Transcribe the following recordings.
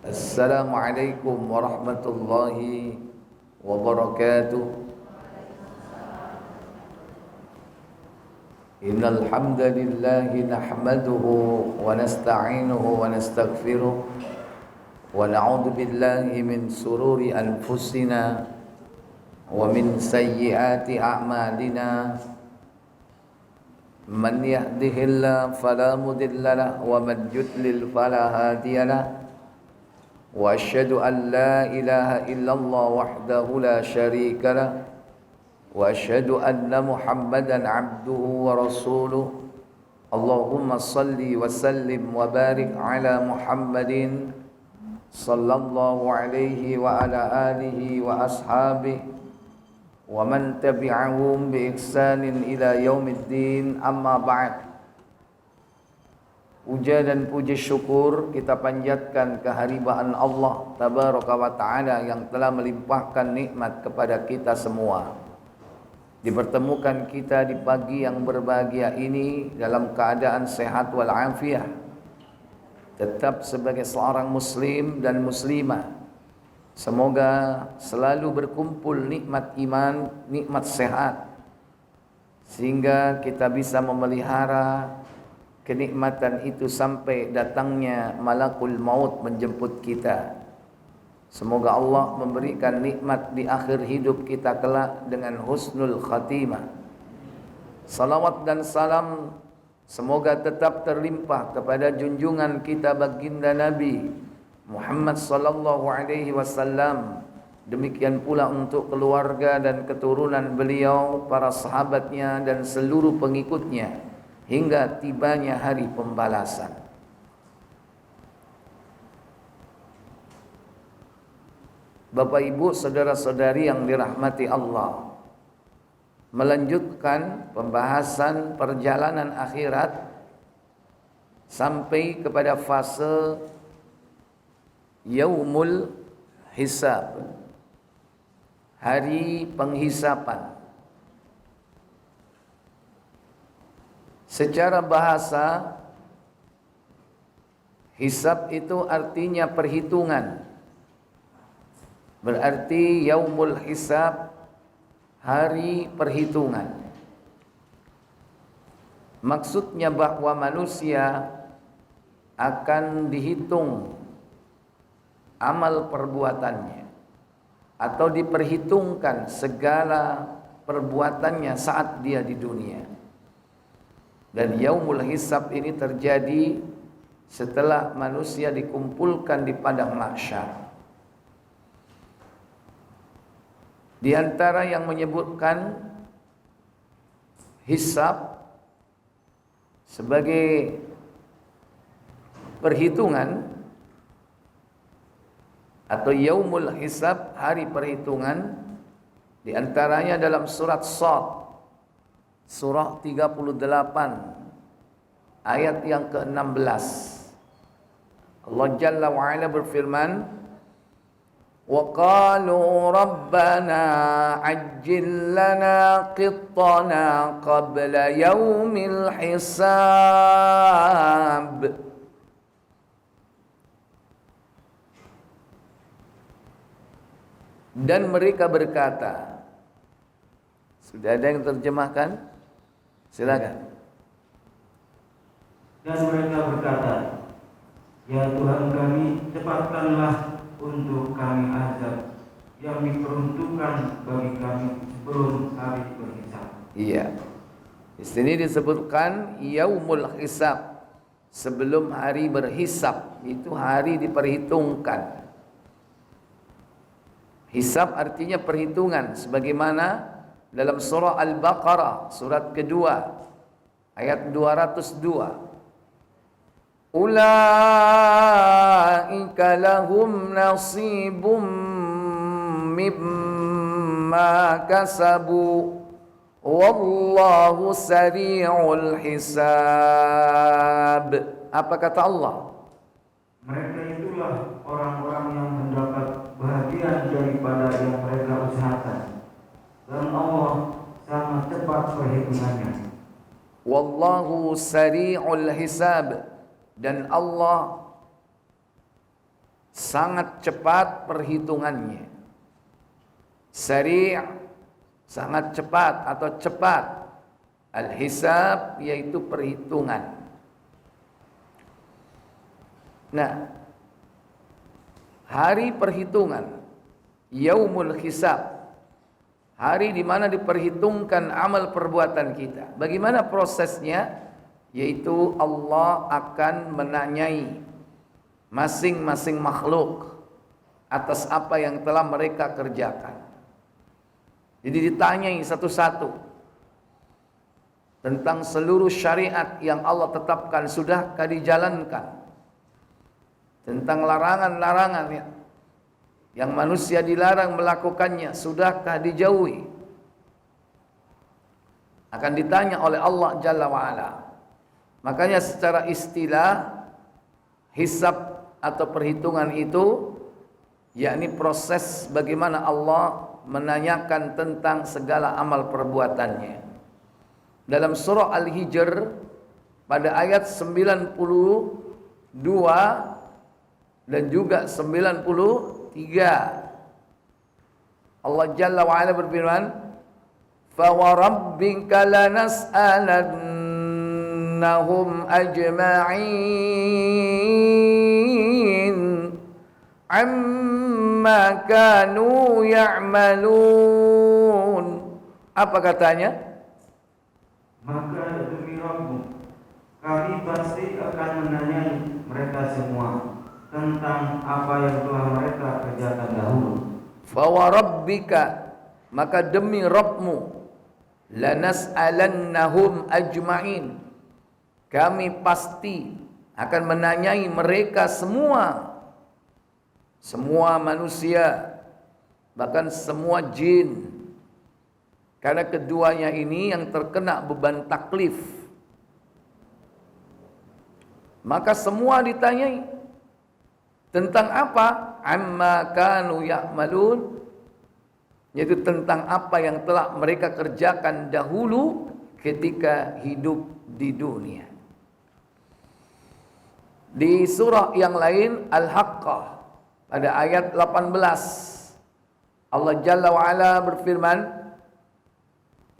Assalamualaikum warahmatullahi wabarakatuh. Innal hamdalillahi nahmaduhu wa nasta'inuhu wa nastaghfiruh wa na'udzu billahi min sururi anfusina wa min sayyiati a'malina. Man yahdihillahu fala mudilla lahu wa man yudlil fala hadiya lahu. Wa asyhadu an la ilaha illallah wahdahu la syarika lah wa asyhadu anna Muhammadan abduhu wa rasuluh. Allahumma salli wa sallim wa barik ala Muhammadin sallallahu alaihi wa ala alihi wa ashabihi wa man tabi'ahum bi ihsanin ila yaumiddin. Amma ba'd. Puja dan puji syukur kita panjatkan kehadiran Allah Tabaraka wa Ta'ala yang telah melimpahkan nikmat kepada kita semua. Dipertemukan kita di pagi yang berbahagia ini dalam keadaan sehat walafiat, tetap sebagai seorang muslim dan muslimah. Semoga selalu berkumpul nikmat iman, nikmat sehat, sehingga kita bisa memelihara kenikmatan itu sampai datangnya malakul maut menjemput kita. Semoga Allah memberikan nikmat di akhir hidup kita kelak dengan husnul khatimah. Salawat dan salam semoga tetap terlimpah kepada junjungan kita baginda Nabi Muhammad sallallahu alaihi wasallam. Demikian pula untuk keluarga dan keturunan beliau, para sahabatnya dan seluruh pengikutnya hingga tibanya hari pembalasan. Bapak Ibu, saudara-saudari yang dirahmati Allah, melanjutkan pembahasan perjalanan akhirat sampai kepada fase yaumul hisab, hari penghisapan. Secara bahasa, hisab itu artinya perhitungan. Berarti yaumul hisab, hari perhitungan. Maksudnya bahwa manusia akan dihitung amal perbuatannya atau diperhitungkan segala perbuatannya saat dia di dunia. Dan yaumul hisab ini terjadi setelah manusia dikumpulkan di padang mahsyar. Di antara yang menyebutkan hisab sebagai perhitungan atau yaumul hisab, hari perhitungan, di antaranya dalam surat Shad, surah 38 ayat yang ke-16. Allah Jalla wa Ala berfirman, "Wa qalu rabbana ajjil lana qittana qabla yaumil hisab." Dan mereka berkata, sudah ada yang terjemahkan? Silakan. Dan mereka berkata, "Ya Tuhan kami, cepatkanlah untuk kami azab yang diperuntukkan bagi kami sebelum hari berhisab." Iya. Di sini disebutkan yaumul hisab, sebelum hari berhisab, itu hari diperhitungkan. Hisab artinya perhitungan, sebagaimana dalam surah Al-Baqarah, surat kedua, ayat 202. Ulaika lahum nasibum mimma kasabu wallahu sari'ul hisab. Apa kata Allah? Mereka itulah orang-orang yang mendapat bahagian daripada yang mereka usahakan, dan Allah sangat cepat perhitungannya. Wallahu sari'ul hisab, dan Allah sangat cepat perhitungannya. Sari' sangat cepat atau cepat. Al-hisab yaitu perhitungan. Nah, hari perhitungan, yaumul hisab, hari di mana diperhitungkan amal perbuatan kita. Bagaimana prosesnya? Yaitu Allah akan menanyai masing-masing makhluk atas apa yang telah mereka kerjakan. Jadi ditanyai satu-satu tentang seluruh syariat yang Allah tetapkan, sudahkah dijalankan? Tentang larangan-larangan yang manusia dilarang melakukannya, sudahkah dijauhi? Akan ditanya oleh Allah Jalla wa'ala. Makanya secara istilah hisab atau perhitungan itu yakni proses bagaimana Allah menanyakan tentang segala amal perbuatannya. Dalam surah Al-Hijr pada ayat 92 dan juga 93 Allah Jalla wa'ala berfirman, "Fa wa rabbika lanas'alannahum ajma'in amma kanu ya'malun." Apa katanya? Maka demi Rabbmu, kami pasti akan menanyai mereka semua tentang apa yang telah mereka kerjakan dahulu. Fa wa rabbika, maka demi Rabbmu, lanas'alannahum ajma'in, kami pasti akan menanyai mereka semua, semua manusia, bahkan semua jin, karena keduanya ini yang terkena beban taklif. Maka semua ditanyai tentang apa? Amma kanu ya'malun, yaitu tentang apa yang telah mereka kerjakan dahulu ketika hidup di dunia. Di surah yang lain Al-Haqqah pada ayat 18 Allah Jalla wa'ala berfirman,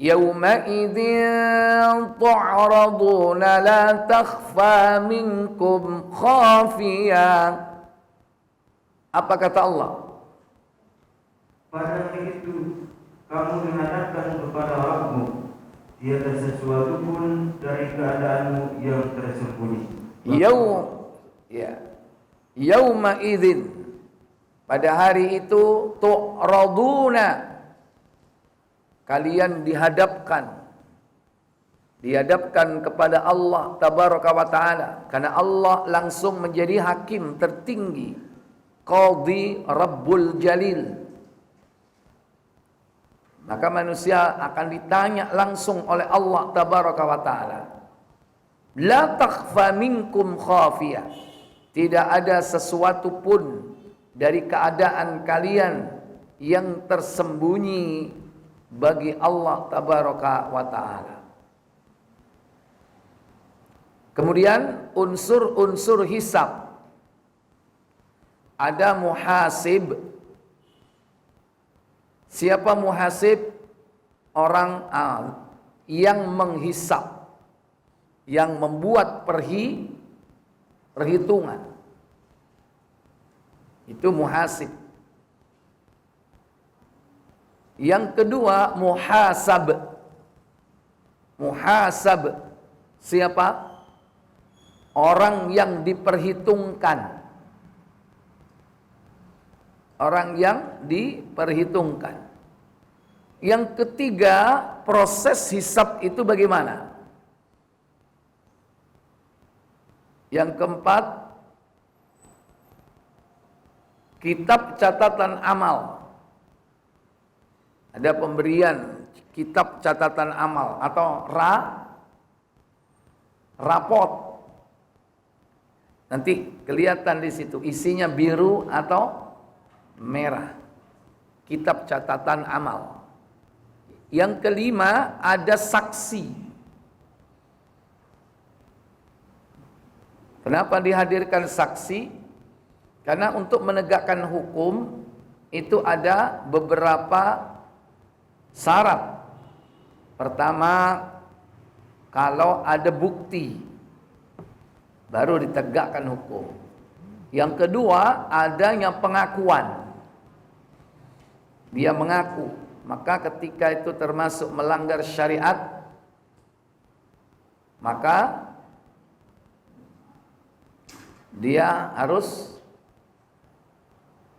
"Yawma idzin tu'raduna la takhfa minkum khafiyah." Apa kata Allah? Pada hari itu kamu dihadapkan kepada Rabbmu, tiada sesuatu pun dari keadaanmu yang tersembunyi. Yauma idzin, pada hari itu, tu'raduna, kalian dihadapkan kepada Allah tabaraka wa taala, karena Allah langsung menjadi hakim tertinggi, qadhi rabbul jalil. Maka manusia akan ditanya langsung oleh Allah tabaraka wa taala. La takhfa minkum khafiyah, tidak ada sesuatu pun dari keadaan kalian yang tersembunyi bagi Allah tabaraka wa taala. Kemudian unsur-unsur hisab. Ada muhasib. Siapa muhasib? Orang yang menghisab, yang membuat perhitungan. Itu muhasib. Yang kedua muhasab. Muhasab siapa? Orang yang diperhitungkan. Orang yang diperhitungkan. Yang ketiga, proses hisab itu bagaimana? Yang keempat, kitab catatan amal. Ada pemberian kitab catatan amal atau rapot. Nanti kelihatan di situ isinya biru atau merah. Kitab catatan amal. Yang kelima, ada saksi. Kenapa dihadirkan saksi? Karena untuk menegakkan hukum itu ada beberapa syarat. Pertama, kalau ada bukti baru ditegakkan hukum. Yang kedua, adanya pengakuan. Dia mengaku, maka ketika itu termasuk melanggar syariat, maka dia harus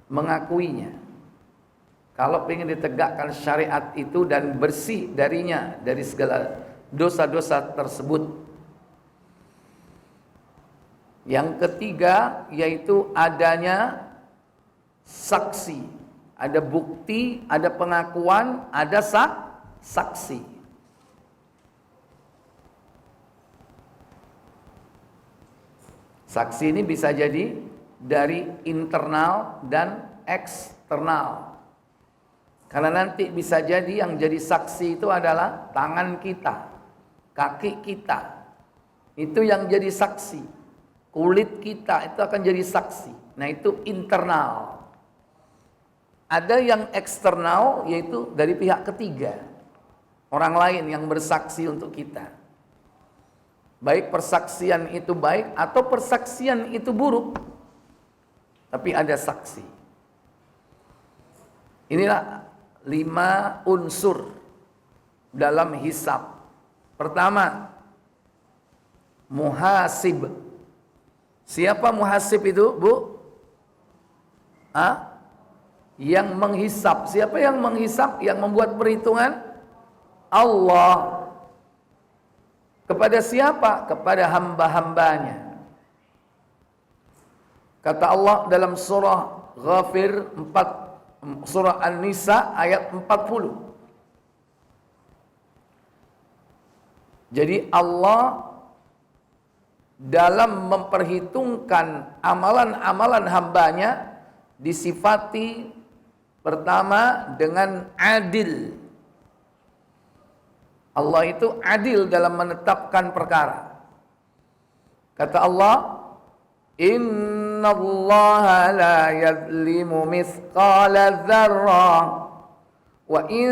mengakuinya. Kalau ingin ditegakkan syariat itu dan bersih darinya, dari segala dosa-dosa tersebut. Yang ketiga yaitu adanya saksi. Ada bukti, ada pengakuan, ada saksi. Saksi ini bisa jadi dari internal dan eksternal. Karena nanti bisa jadi yang jadi saksi itu adalah tangan kita, kaki kita. Itu yang jadi saksi. Kulit kita itu akan jadi saksi. Nah, itu internal. Ada yang eksternal, yaitu dari pihak ketiga. Orang lain yang bersaksi untuk kita. Baik persaksian itu baik atau persaksian itu buruk. Tapi ada saksi. Inilah 5 unsur dalam hisab. Pertama, muhasib. Siapa muhasib itu, Bu? Yang menghisab. Siapa yang menghisab? Yang membuat perhitungan? Allah. Kepada siapa? Kepada hamba-hambanya. Kata Allah dalam surah Ghafir 4, surah An-Nisa ayat 40. Jadi Allah dalam memperhitungkan amalan-amalan hambanya disifati pertama dengan adil. Allah itu adil dalam menetapkan perkara. Kata Allah, innallaha la yadlimu mithqala dzarrah wa in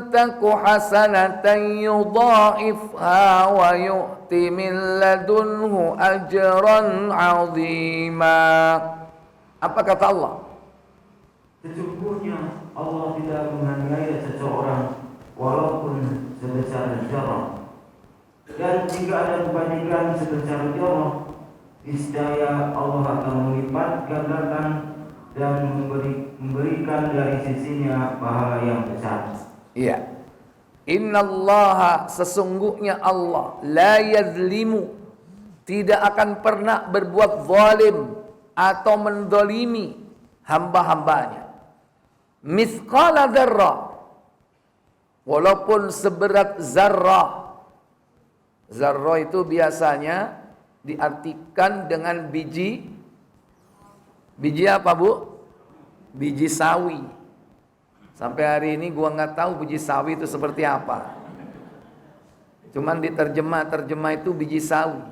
taku hasanatan yudha'ifha wa yu'ti min ladunhu ajran 'azima. Apa kata Allah? Sesungguhnya Allah tidak menganiaya seseorang walaupun sebesar zarah. Dan jika ada kebaikan sebesar zarah, niscaya Allah akan melipat gandakan dan memberikan dari sisinya pahala yang besar. Iya. Innallaha, sesungguhnya Allah, la yadzlimu, tidak akan pernah berbuat zalim atau mendolimi hamba-hambanya. Mithqala dzarrah, walaupun seberat zarrah. Zarrah itu biasanya diartikan dengan biji apa, Bu? Biji sawi. Sampai hari ini gua nggak tahu biji sawi itu seperti apa. Cuman diterjemah itu biji sawi.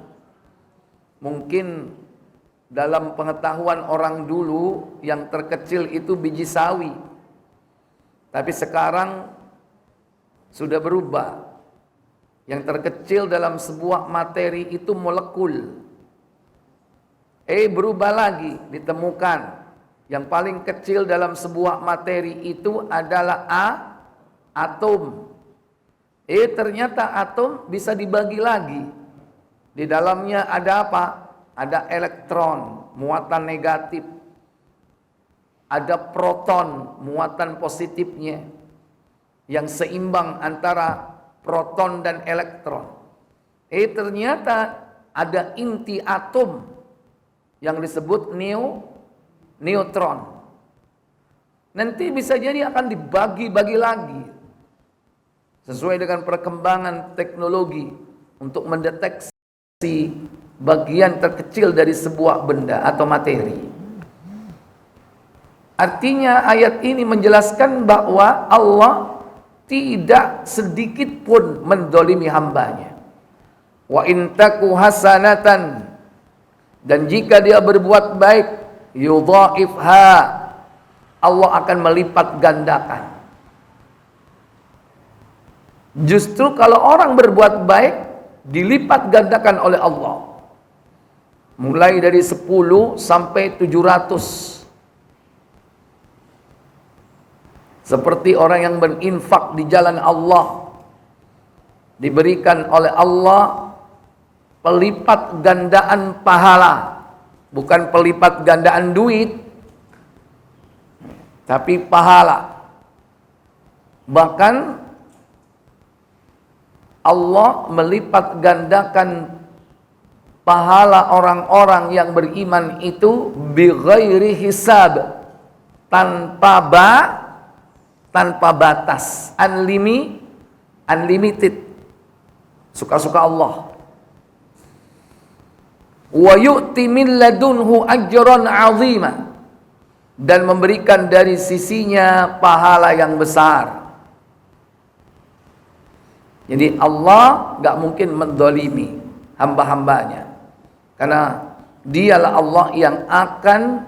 Mungkin dalam pengetahuan orang dulu yang terkecil itu biji sawi. Tapi sekarang sudah berubah. Yang terkecil dalam sebuah materi itu molekul. Berubah lagi, ditemukan. Yang paling kecil dalam sebuah materi itu adalah atom. Ternyata atom bisa dibagi lagi. Di dalamnya ada apa? Ada elektron, muatan negatif. Ada proton, muatan positifnya. Yang seimbang antara proton dan elektron. Ternyata ada inti atom yang disebut neutron. Nanti bisa jadi akan dibagi-bagi lagi sesuai dengan perkembangan teknologi untuk mendeteksi bagian terkecil dari sebuah benda atau materi. Artinya ayat ini menjelaskan bahwa Allah tidak sedikit pun mendolimi hambanya. Wa in taku hasanatan, dan jika dia berbuat baik, yudha'ifha, Allah akan melipat gandakan. Justru kalau orang berbuat baik dilipat gandakan oleh Allah. Mulai dari 10 sampai 700. Seperti orang yang berinfak di jalan Allah, diberikan oleh Allah pelipat gandaan pahala, bukan pelipat gandaan duit, tapi pahala. Bahkan Allah melipat gandakan pahala orang-orang yang beriman itu bighairi hisab, tanpa batas, unlimited, suka-suka Allah. Wa yu'ti min ladunhu ajran 'azima, dan memberikan dari sisinya pahala yang besar. Jadi Allah gak mungkin mendolimi hamba-hambanya, karena dialah Allah yang akan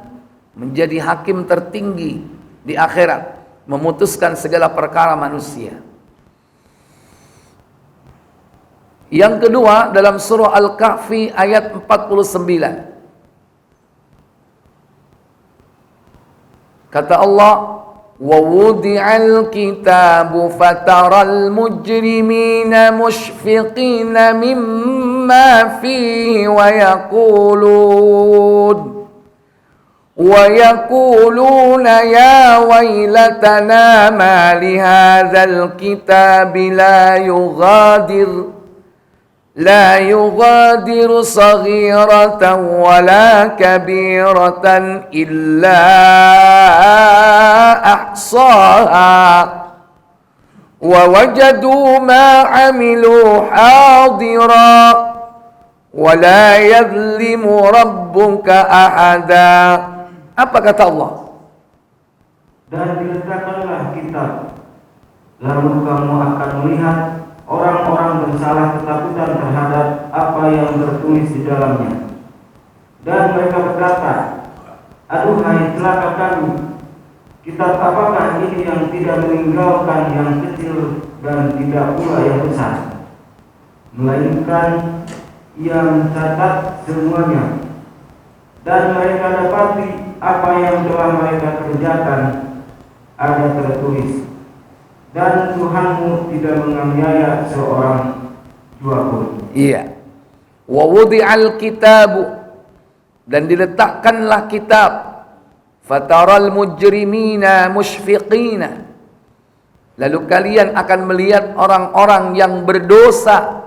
menjadi hakim tertinggi di akhirat, memutuskan segala perkara manusia. Yang kedua, dalam surah Al-Kahfi ayat 49, kata Allah, وَوُضِعَ الْكِتَابُ فَتَرَى الْمُجْرِمِينَ مُشْفِقِينَ مِمَّا فِيهِ وَيَقُولُونَ يَا وَيْلَتَنَا مَا لِهَذَا الْكِتَابِ لا يغادر صغيرة ولا كبيرة إلا أحصاها ووجدوا ما عملوا حاضرا ولا يظلم ربك أحدا. Apa kata Allah? Dan diletakkanlah kitab, lalu kamu akan melihat orang-orang bersalah ketakutan terhadap apa yang tertulis di dalamnya. Dan mereka berkata, aduhai celaka kami, kitab apakah ini yang tidak meninggalkan yang kecil dan tidak pula yang besar, melainkan yang catat semuanya. Dan mereka dapati apa yang telah mereka kerjakan ada tertulis, dan Tuhanmu tidak menganiaya seorang jua pun. Iya. Wa wudi'al kitabu, dan diletakkanlah kitab. Fataral mujrimina musyfiqina, lalu kalian akan melihat orang-orang yang berdosa,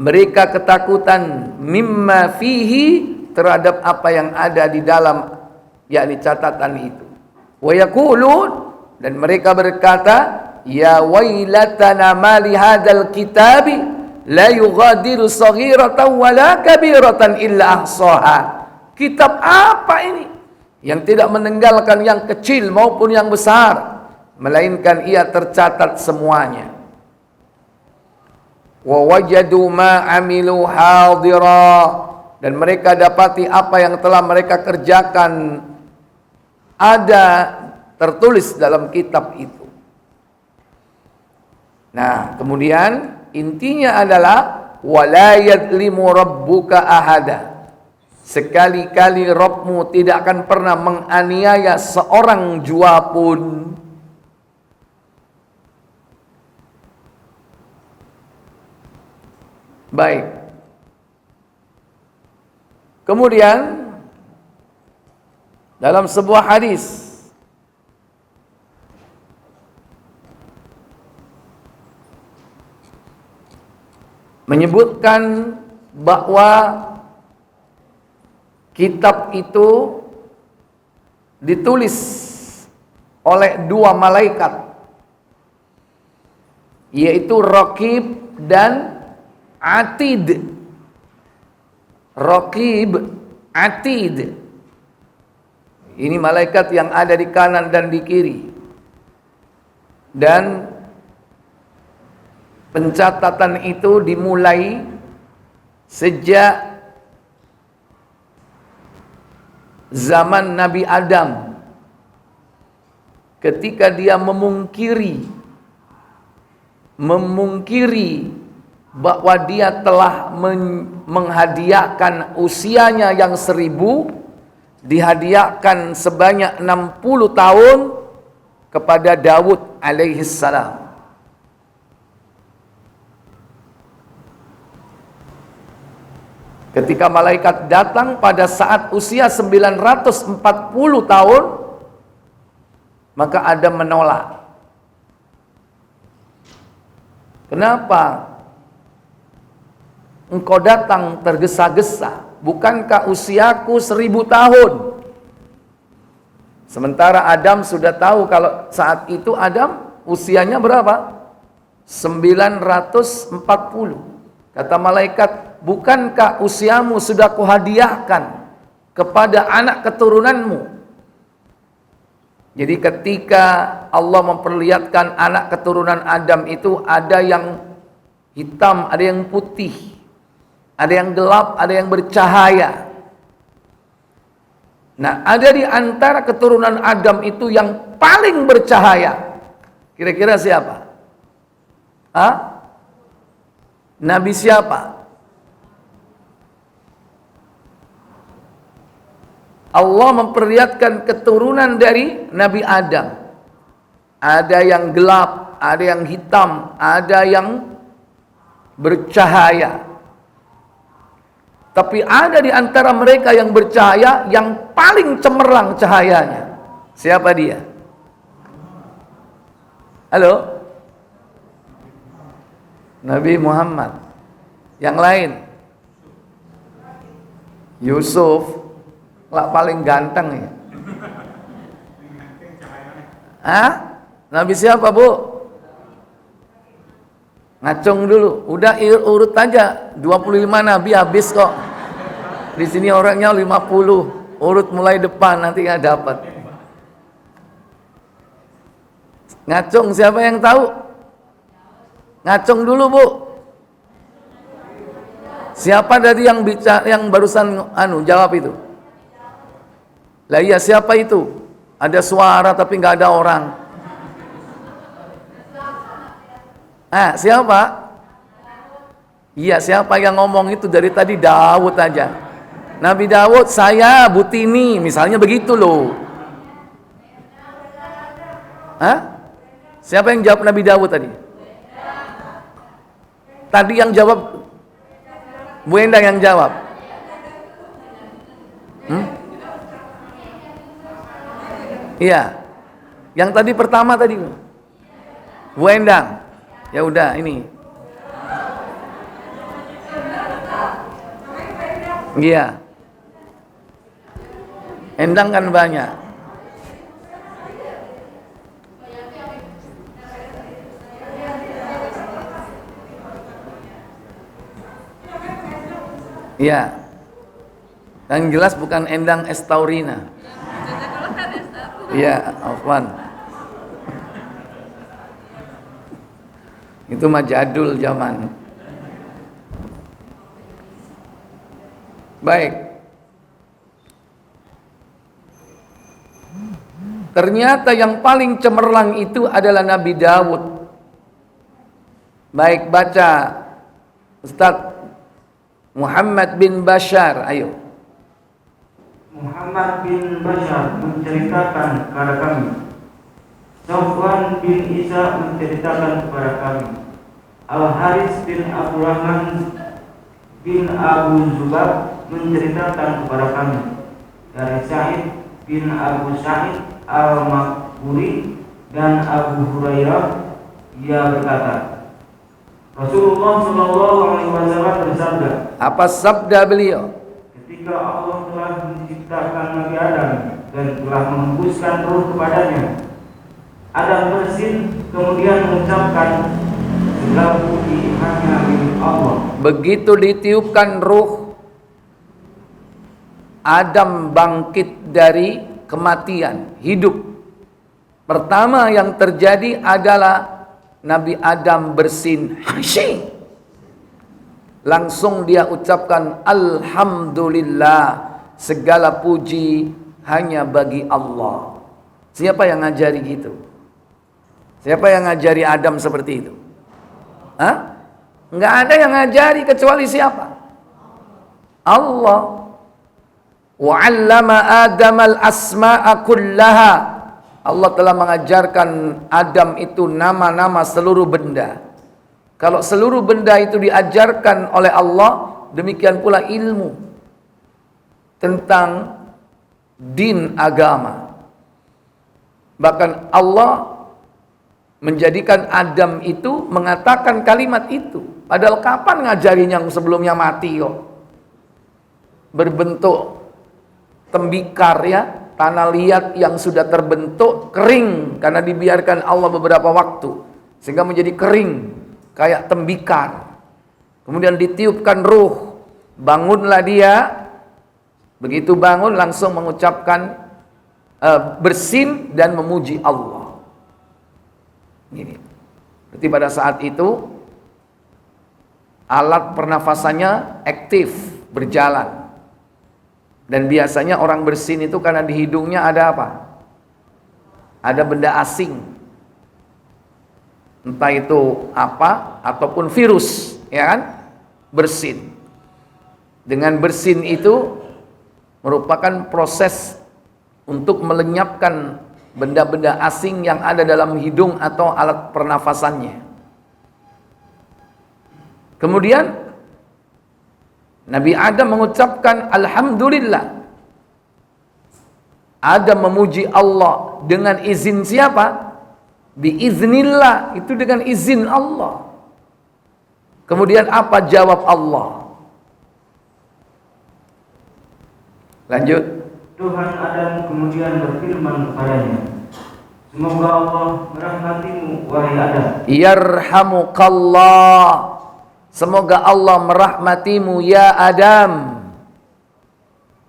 mereka ketakutan, mimma fihi, terhadap apa yang ada di dalam, yakni catatan itu. Wa yaqulun, dan mereka berkata, ya wailatana ma li hadzal kitabi la yughadiru saghiratan wala kabiratan illa ahsaha. Kitab apa ini yang tidak meninggalkan yang kecil maupun yang besar, melainkan ia tercatat semuanya. Wa wajadu ma amilu hadira, dan mereka dapati apa yang telah mereka kerjakan ada tertulis dalam kitab itu. Nah, kemudian intinya adalah wala yadlimu rabbuka ahada. Sekali-kali Rabbmu tidak akan pernah menganiaya seorang jua pun. Baik. Kemudian dalam sebuah hadis menyebutkan bahwa kitab itu ditulis oleh dua malaikat, yaitu Raqib dan Atid. Raqib, Atid, ini malaikat yang ada di kanan dan di kiri. Dan pencatatan itu dimulai sejak zaman Nabi Adam, ketika dia memungkiri bahwa dia telah menghadiahkan usianya yang 1000, dihadiahkan sebanyak 60 tahun kepada Daud alaihissalam. Ketika malaikat datang pada saat usia 940 tahun, maka Adam menolak. Kenapa engkau datang tergesa-gesa? Bukankah usiaku 1000 tahun? Sementara Adam sudah tahu kalau saat itu Adam usianya berapa? 940. Kata malaikat, bukankah usiamu sudah kuhadiahkan kepada anak keturunanmu? Jadi ketika Allah memperlihatkan anak keturunan Adam itu, ada yang hitam, ada yang putih, ada yang gelap, ada yang bercahaya. Nah, ada di antara keturunan Adam itu yang paling bercahaya. Kira-kira siapa? Hah? Nabi siapa? Allah memperlihatkan keturunan dari Nabi Adam. Ada yang gelap, ada yang hitam, ada yang bercahaya. Tapi ada di antara mereka yang bercahaya yang paling cemerlang cahayanya. Siapa dia? Halo? Nabi Muhammad. Yang lain? Yusuf. Lah paling ganteng ya. Hah? Nabi siapa, Bu? Ngacung dulu. Udah urut aja. 25 nabi habis kok. Di sini orangnya 50. Urut mulai depan nanti nggak dapat. Ngacung siapa yang tahu? Ngacung dulu, Bu. Siapa dari yang bicara yang barusan jawab itu? Lah iya, siapa itu? Ada suara tapi nggak ada orang. Siapa? Iya, siapa yang ngomong itu dari tadi? Daud aja. Nabi Daud, saya Butini, misalnya begitu loh. Siapa yang jawab Nabi Daud tadi? Tadi yang jawab Bu Endang yang jawab. Iya. Yang tadi pertama tadi Bu Endang. Ya udah ini. Iya. Endang kan banyak. Iya. Yang jelas bukan Endang Estaurina. Iya, Afwan. Itu mah jadul zaman. Baik. Ternyata yang paling cemerlang itu adalah Nabi Daud. Baik, baca Ustaz Muhammad bin Bashar, ayo. Muhammad bin Bashar menceritakan kepada kami, Sofwan bin Isa menceritakan kepada kami, Al-Haris bin Abdurrahman bin Abu Zubab menceritakan kepada kami dari Sa'id bin Abu Sa'id Al-Makburi dan Abu Hurairah, ia berkata, Rasulullah Shallallahu Alaihi Wasallam bersabda. Apa sabda beliau? Ketika Allah telah menciptakan Nabi Adam dan telah menghembuskan ruh kepadanya, Adam bersin kemudian mengucapkan, segala puji hanya milik Allah. Begitu ditiupkan ruh, Adam bangkit dari kematian, hidup. Pertama yang terjadi adalah Nabi Adam bersin, hasying. Langsung dia ucapkan, Alhamdulillah, segala puji hanya bagi Allah. Siapa yang ngajari gitu? Siapa yang ngajari Adam seperti itu? Hah? Nggak ada yang ngajari kecuali siapa? Allah. Wa 'allama Adam al-asma'a kullaha. Allah telah mengajarkan Adam itu nama-nama seluruh benda. Kalau seluruh benda itu diajarkan oleh Allah, demikian pula ilmu tentang din agama. Bahkan Allah menjadikan Adam itu mengatakan kalimat itu. Padahal kapan ngajarin yang sebelumnya mati kok? Berbentuk tembikar ya, tanah liat yang sudah terbentuk kering karena dibiarkan Allah beberapa waktu sehingga menjadi kering kayak tembikar. Kemudian ditiupkan ruh, bangunlah dia. Begitu bangun langsung mengucapkan bersin dan memuji Allah. Gini. Berarti pada saat itu alat pernafasannya aktif, berjalan. Dan biasanya orang bersin itu karena di hidungnya ada apa? Ada benda asing. Entah itu apa ataupun virus, ya kan? Bersin. Dengan bersin itu merupakan proses untuk melenyapkan benda-benda asing yang ada dalam hidung atau alat pernafasannya. Kemudian Nabi Adam mengucapkan Alhamdulillah. Adam memuji Allah dengan izin siapa? Biiznillah, itu dengan izin Allah. Kemudian apa jawab Allah? Lanjut. Tuhan Adam kemudian berfirman kepadanya, semoga Allah merahmatimu wahai Adam. Yarhamukallah. Semoga Allah merahmatimu ya Adam.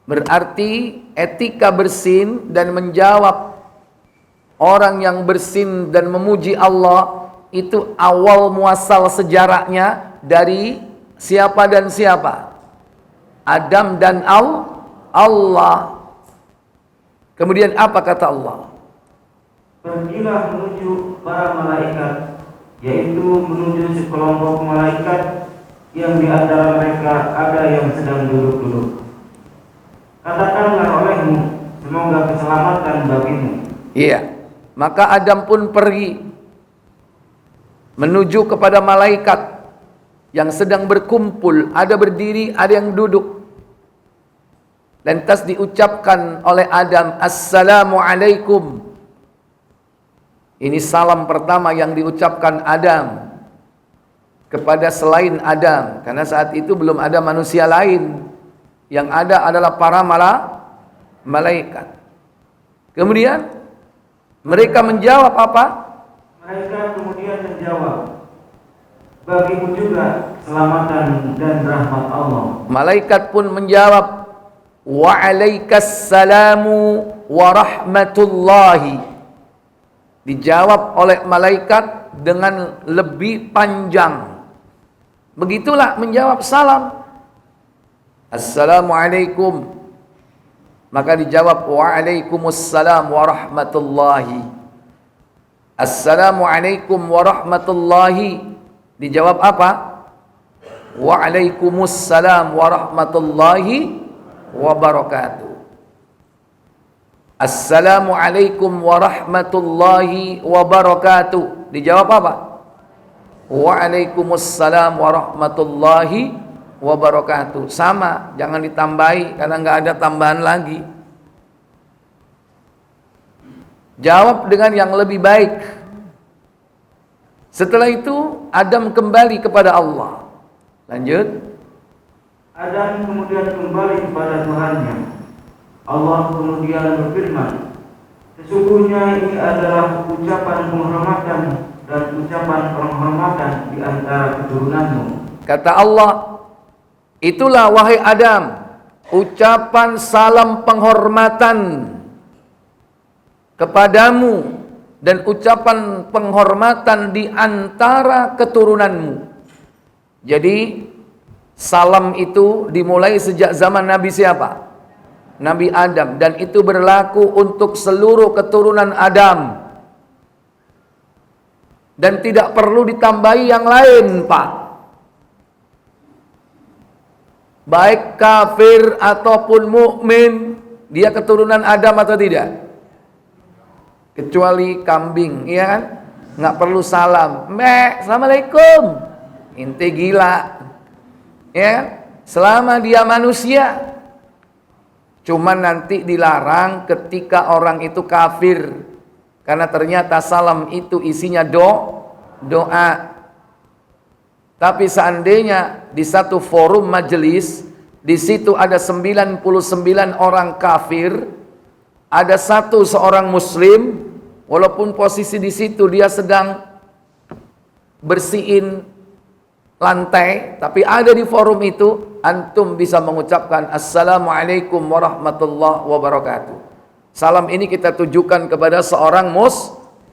Berarti etika bersin dan menjawab orang yang bersin dan memuji Allah itu awal muasal sejarahnya dari siapa dan siapa? Adam dan Allah. Kemudian apa kata Allah? Pergilah menuju para malaikat, yaitu menuju sekelompok malaikat yang di antara mereka ada yang sedang duduk-duduk. Katakanlah olehmu, semoga keselamatan bagimu. Iya. Maka Adam pun pergi menuju kepada malaikat yang sedang berkumpul, ada berdiri, ada yang duduk. Lantas diucapkan oleh Adam, Assalamualaikum. Ini salam pertama yang diucapkan Adam kepada selain Adam, karena saat itu belum ada manusia lain. Yang ada adalah para malaikat. Kemudian mereka menjawab apa? Mereka kemudian menjawab, bagimu juga keselamatan dan rahmat Allah. Malaikat pun menjawab, Wa'alaikassalamu warahmatullahi. Dijawab oleh malaikat dengan lebih panjang. Begitulah menjawab salam. Assalamualaikum. Maka dijawab Wa'alaikumussalam warahmatullahi. Assalamualaikum warahmatullahi. Dijawab apa? Wa'alaikumussalam warahmatullahi wabarakatuh. Assalamualaikum warahmatullahi wabarakatuh. Dijawab apa? Wa'alaikumussalam warahmatullahi wabarakatuh. Sama, jangan ditambahi karena nggak ada tambahan lagi. Jawab dengan yang lebih baik. Setelah itu Adam kembali kepada Allah. Lanjut. Adam kemudian kembali kepada Tuhannya. Allah kemudian berfirman, sesungguhnya ini adalah ucapan penghormatan dan ucapan penghormatan di antara keturunanmu. Kata Allah, itulah wahai Adam, ucapan salam penghormatan kepadamu dan ucapan penghormatan di antara keturunanmu. Jadi salam itu dimulai sejak zaman Nabi siapa? Nabi Adam, dan itu berlaku untuk seluruh keturunan Adam. Dan tidak perlu ditambahi yang lain, Pak. Baik kafir ataupun mukmin, dia keturunan Adam atau tidak? Kecuali kambing, iya kan? Nggak perlu salam. Assalamualaikum. Inti gila. Ya kan? Selama dia manusia. Cuman nanti dilarang ketika orang itu kafir. Karena ternyata salam itu isinya doa. Tapi seandainya di satu forum majelis, di situ ada 99 orang kafir, ada seorang muslim, walaupun posisi di situ dia sedang bersihin lantai, tapi ada di forum itu, antum bisa mengucapkan Assalamualaikum warahmatullahi wabarakatuh. Salam ini kita tujukan kepada seorang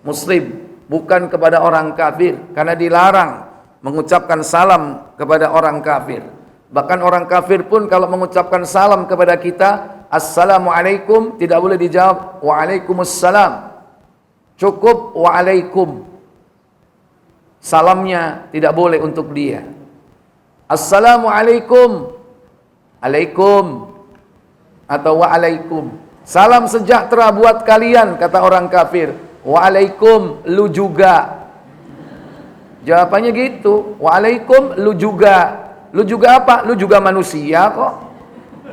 muslim, bukan kepada orang kafir, karena dilarang mengucapkan salam kepada orang kafir. Bahkan orang kafir pun kalau mengucapkan salam kepada kita, Assalamualaikum, tidak boleh dijawab Waalaikumsalam. Cukup waalaikum. Salamnya tidak boleh untuk dia. Assalamualaikum, alaikum, atau waalaikum. Salam sejahtera buat kalian, kata orang kafir. Waalaikum, lu juga. Jawabannya gitu. Waalaikum, lu juga. Lu juga apa? Lu juga manusia kok.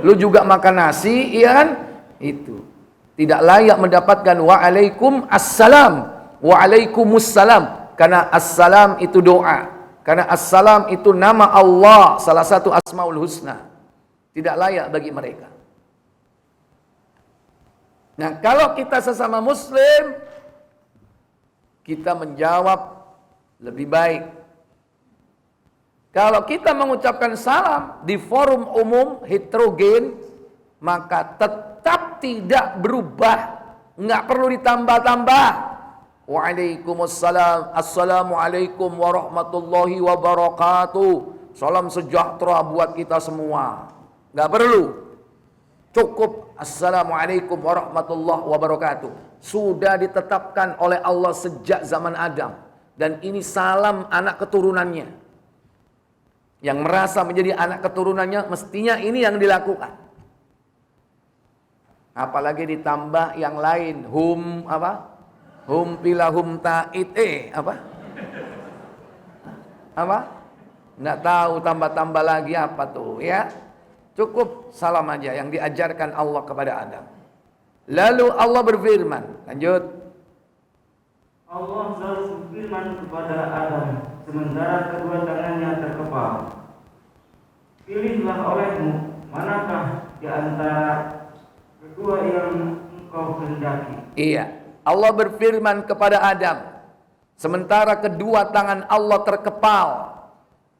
Lu juga makan nasi, iya kan? Itu. Tidak layak mendapatkan waalaikum assalam, waalaikumsalam. Karena assalam itu doa. Karena assalam itu nama Allah, salah satu asmaul husna. Tidak layak bagi mereka. Nah, kalau kita sesama muslim, kita menjawab lebih baik. Kalau kita mengucapkan salam di forum umum heterogen, maka tetap tidak berubah, nggak perlu ditambah-tambah. Waalaikumsalam, assalamualaikum warahmatullahi wabarakatuh. Salam sejahtera buat kita semua. Nggak perlu. Cukup assalamualaikum warahmatullahi wabarakatuh. Sudah ditetapkan oleh Allah sejak zaman Adam. Dan ini salam anak keturunannya. Yang merasa menjadi anak keturunannya, mestinya ini yang dilakukan. Apalagi ditambah yang lain. Hum pilahum ta'id apa? Nggak tahu tambah-tambah lagi apa tuh ya. Cukup salam aja yang diajarkan Allah kepada Adam. Lalu Allah berfirman, lanjut. Allah selalu berfirman kepada Adam sementara kedua tangannya terkepal. Pilihlah olehmu manakah di antara kedua yang engkau kehendaki. Iya. Allah berfirman kepada Adam, sementara kedua tangan Allah terkepal,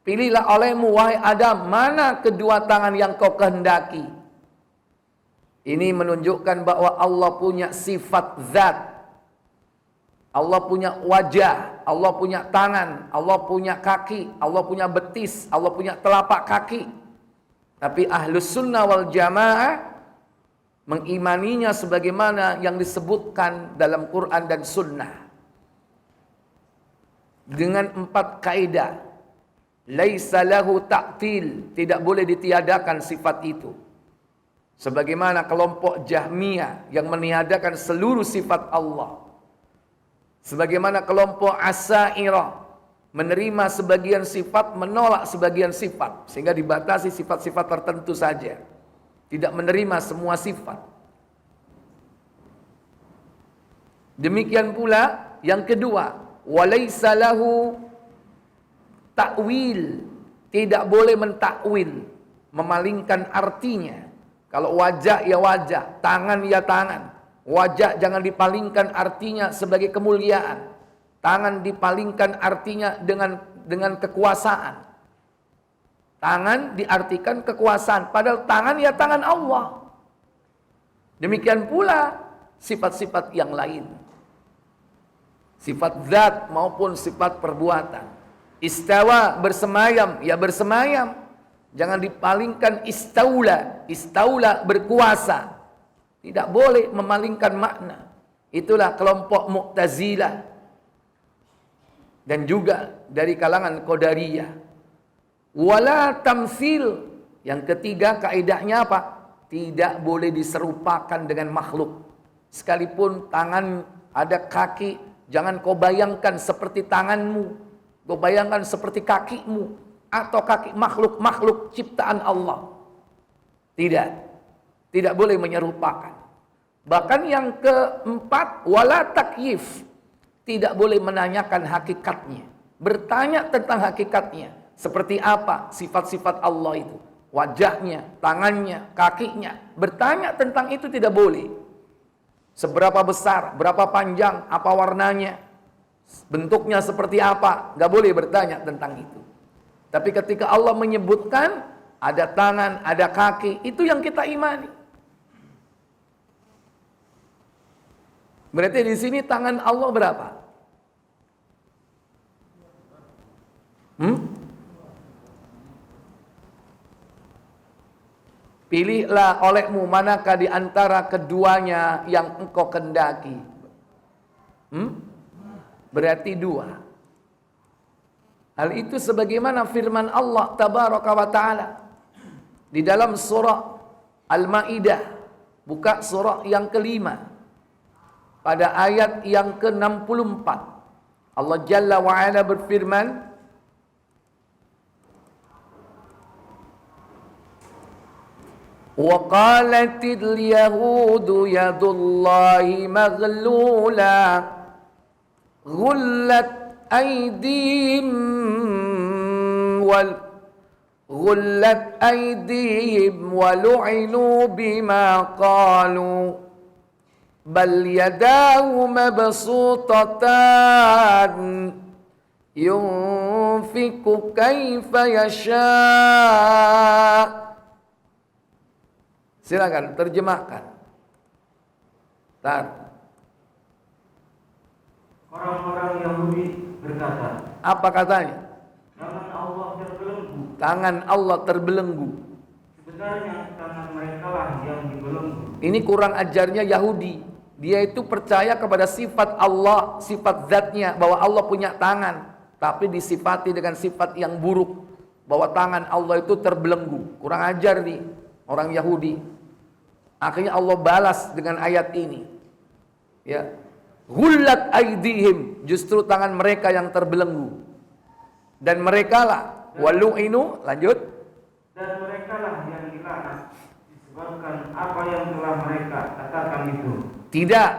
pilihlah olehmu wahai Adam, mana kedua tangan yang kau kehendaki. Ini menunjukkan bahwa Allah punya sifat zat. Allah punya wajah, Allah punya tangan, Allah punya kaki, Allah punya betis, Allah punya telapak kaki. Tapi Ahlus Sunnah wal Jamaah mengimaninya sebagaimana yang disebutkan dalam Quran dan Sunnah. Dengan 4 kaidah. Laisa lahu ta'til, tidak boleh ditiadakan sifat itu. Sebagaimana kelompok Jahmiyah yang meniadakan seluruh sifat Allah. Sebagaimana kelompok Asy'ariyah menerima sebagian sifat, menolak sebagian sifat, sehingga dibatasi sifat-sifat tertentu saja. Tidak menerima semua sifat. Demikian pula yang kedua, walaisa lahu ta'wil, tidak boleh mentakwil, memalingkan artinya. Kalau wajah ya wajah, tangan ya tangan. Wajah jangan dipalingkan artinya sebagai kemuliaan. Tangan dipalingkan artinya dengan kekuasaan. Tangan diartikan kekuasaan, padahal tangan ya tangan Allah. Demikian pula sifat-sifat yang lain. Sifat zat maupun sifat perbuatan. Istawa, bersemayam, ya bersemayam. Jangan dipalingkan istaula. Istaula berkuasa. Tidak boleh memalingkan makna. Itulah kelompok Mu'tazilah dan juga dari kalangan Qadariyah. Wala tamsil. Yang ketiga kaidahnya apa? Tidak boleh diserupakan dengan makhluk. Sekalipun tangan ada kaki, jangan kau bayangkan seperti tanganmu. Kau bayangkan seperti kakimu atau kaki makhluk ciptaan Allah. Tidak. Tidak boleh menyerupakan. Bahkan yang keempat, wala takyif. Tidak boleh menanyakan hakikatnya. Bertanya tentang hakikatnya. Seperti apa sifat-sifat Allah itu. Wajahnya, tangannya, kakinya. Bertanya tentang itu tidak boleh. Seberapa besar, berapa panjang, apa warnanya, bentuknya seperti apa. Gak boleh bertanya tentang itu. Tapi ketika Allah menyebutkan ada tangan, ada kaki, itu yang kita imani. Berarti di sini tangan Allah berapa? Pilihlah olehmu manakah di antara keduanya yang engkau kendaki. Berarti dua. Hal itu sebagaimana firman Allah tabaraka wa ta'ala di dalam surah Al-Maidah, buka surah yang kelima pada ayat yang ke-64. Allah Jalla wa Ala berfirman, وَقَالَتِ الْيَهُودُ يَدُ اللَّهِ مَغْلُولَةٌ غُلَّتْ أَيْدِيهِمْ وَلُعِنُوا بِمَا قَالُوا بَلْ يَدَاهُ مَبْسُوطَتَانِ يُنْفِقُ كَيْفَ يَشَاءُ. Silakan terjemahkan. Orang-orang Yahudi berkata, apa katanya? tangan Allah terbelenggu. Tangan Allah terbelenggu. Sebenarnya tangan mereka lah yang dibelenggu. Ini kurang ajarnya Yahudi. Dia itu percaya kepada sifat Allah, sifat zatnya, bahwa Allah punya tangan, tapi disifati dengan sifat yang buruk, bahwa tangan Allah itu terbelenggu. Kurang ajar nih orang Yahudi. Akhirnya Allah balas dengan ayat ini. Ya. Ghullat aydihim, justru tangan mereka yang terbelenggu. Dan mereka lah walu'inu, lanjut. Dan mereka lah yang dilaknat disebabkan apa yang telah mereka katakan itu. Tidak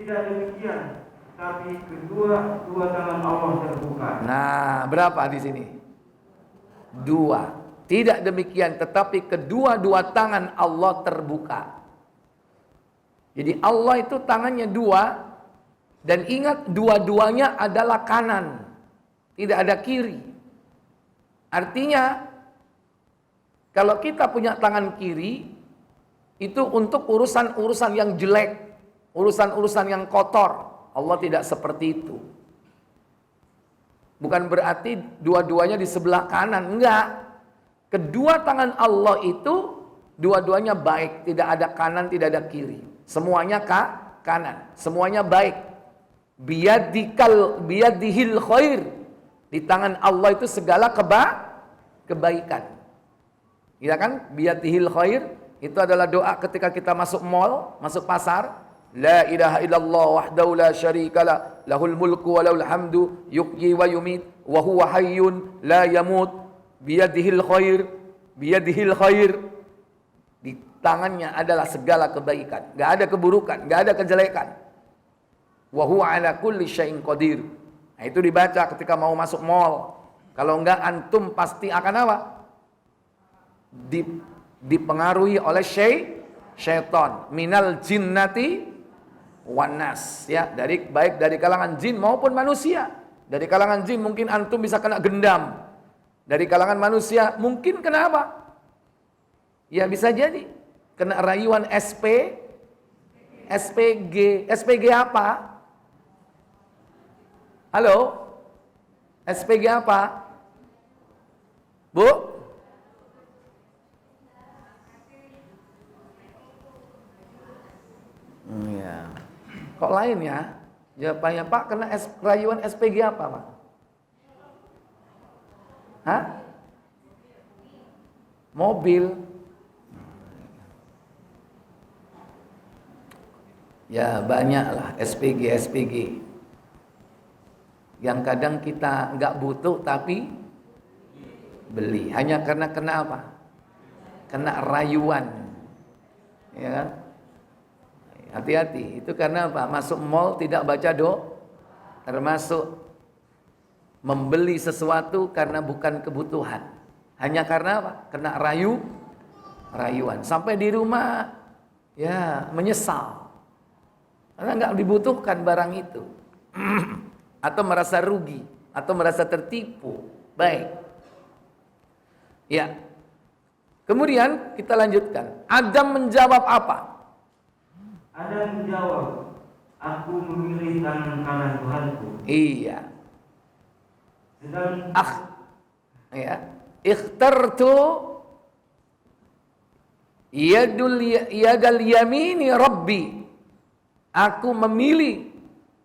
demikian, tapi kedua tangan Allah terbuka. Nah, berapa di sini? Dua. Tidak demikian, tetapi kedua-dua tangan Allah terbuka. Jadi Allah itu tangannya dua, dan ingat dua-duanya adalah kanan, tidak ada kiri. Artinya, kalau kita punya tangan kiri, itu untuk urusan-urusan yang jelek, urusan-urusan yang kotor. Allah tidak seperti itu. Bukan berarti dua-duanya di sebelah kanan, enggak. Kedua tangan Allah itu dua-duanya baik, tidak ada kanan, tidak ada kiri. Semuanya kanan, semuanya baik. Biyadihil khair. Di tangan Allah itu segala kebaikan. Ya kan? Biyadihil khair itu adalah doa ketika kita masuk mall, masuk pasar. La ilaha illallah wahdahu la syarikalah, lahul mulku wa lahul hamdu, yuhyi wa yumit, wa huwa hayyun la yamut. Biyadihil khair. Di tangannya adalah segala kebaikan, gak ada keburukan, gak ada kejelekan. Wa huwa ala kulli syai'in qadir. Nah, itu dibaca ketika mau masuk mall. Kalau enggak antum pasti akan apa? Dipengaruhi oleh syaitan, minal jinnati wan nas, ya, baik dari kalangan jin maupun manusia. Dari kalangan jin mungkin antum bisa kena gendam. Dari kalangan manusia mungkin kenapa? Ya bisa jadi kena rayuan SPG. SPG apa? Halo? SPG apa? Bu? Ya. Kok lain ya? Jawabannya Pak, kena rayuan SPG apa Pak? Hah? Mobil. Ya banyaklah SPG. Yang kadang kita nggak butuh tapi beli. Hanya karena kena apa? Kena rayuan. Ya kan? Hati-hati. Itu karena apa? Masuk mall tidak baca termasuk membeli sesuatu karena bukan kebutuhan. Hanya karena apa? Kena rayuan. Sampai di rumah ya menyesal. Karena nggak dibutuhkan barang itu. Atau merasa rugi, atau merasa tertipu. Baik. Ya. Kemudian kita lanjutkan. Adam menjawab apa? Adam menjawab, aku memilih tangan kanan Tuhanku. Iya. Sedang ya. Ikhtartu yadal yamini Rabbi. Aku memilih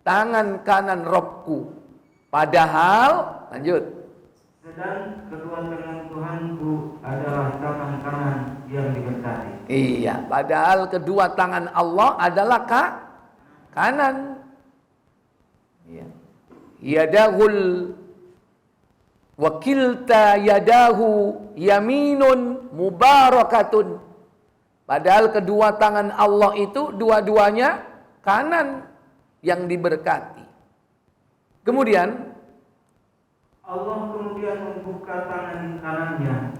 tangan kanan Robku. Padahal, lanjut. Sedang kedua tangan Tuhanku adalah tangan kanan yang diberkati. Iya, padahal kedua tangan Allah adalah kanan. Iya. Yadahul wakilta yadahu yaminun mubarakatun. Padahal kedua tangan Allah itu dua-duanya kanan yang diberkati. Kemudian Allah kemudian membuka tangan kanannya.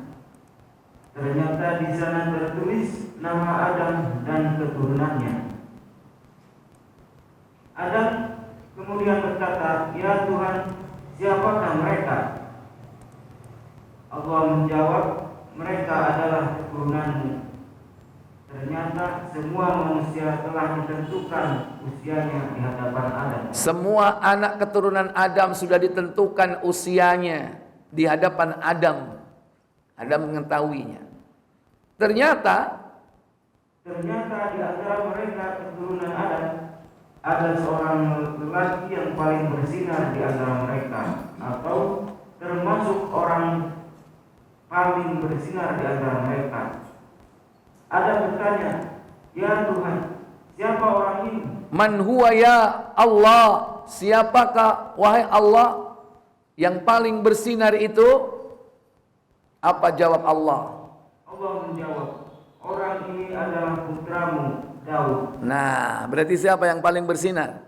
Ternyata di sana tertulis nama Adam dan keturunannya. Adam kemudian berkata, "Ya Tuhan, siapakah mereka?" Allah menjawab, "Mereka adalah keturunanmu." Ternyata semua manusia telah ditentukan usianya di hadapan Adam. Semua anak keturunan Adam sudah ditentukan usianya di hadapan Adam. Adam mengetahuinya. Ternyata di antara mereka keturunan Adam ada seorang lelaki yang paling bersinar di antara mereka, atau termasuk orang paling bersinar di antara mereka. Adam bertanya, "Ya Tuhan, siapa orang ini?" Man huwa ya Allah? Siapakah wahai Allah yang paling bersinar itu? Apa jawab Allah? Allah menjawab, "Orang ini adalah putramu Daud." Nah, berarti siapa yang paling bersinar?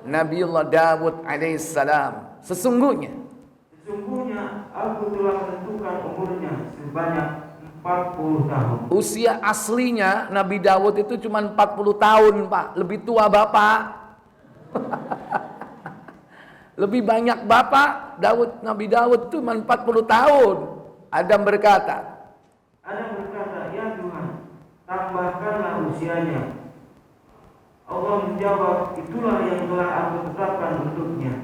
Nabiullah Daud alaihissalam. Sesungguhnya aku telah menentukan umurnya sebanyak 40 tahun. Usia aslinya Nabi Daud itu cuma 40 tahun, Pak. Lebih tua Bapak. Lebih banyak Bapak. Nabi Daud itu cuma 40 tahun. Adam berkata, "Ya Tuhan, tambahkanlah usianya." Allah menjawab, "Itulah yang telah aku tetapkan untuknya."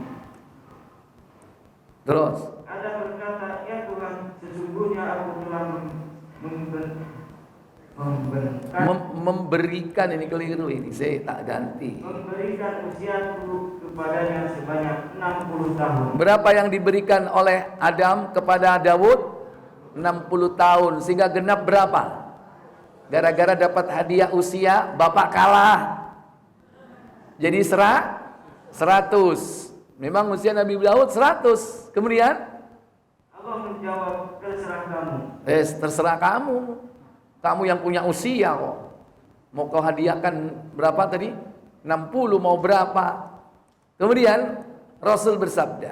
Terus Adam berkata, "Ya Tuhan, sesungguhnya aku telah memberikan, ini keliru ini, saya tak ganti. Memberikan usiaku kepadanya sebanyak 60 tahun. Berapa yang diberikan oleh Adam kepada Daud? 60 tahun. Sehingga genap berapa? Gara-gara dapat hadiah usia, Bapak kalah. Jadi 100. Memang usia Nabi Daud 100. Kemudian Allah menjawab, "Terserah kamu." Terserah kamu. Kamu yang punya usia kok. Mau kau hadiahkan berapa tadi? 60 mau berapa? Kemudian Rasulullah bersabda,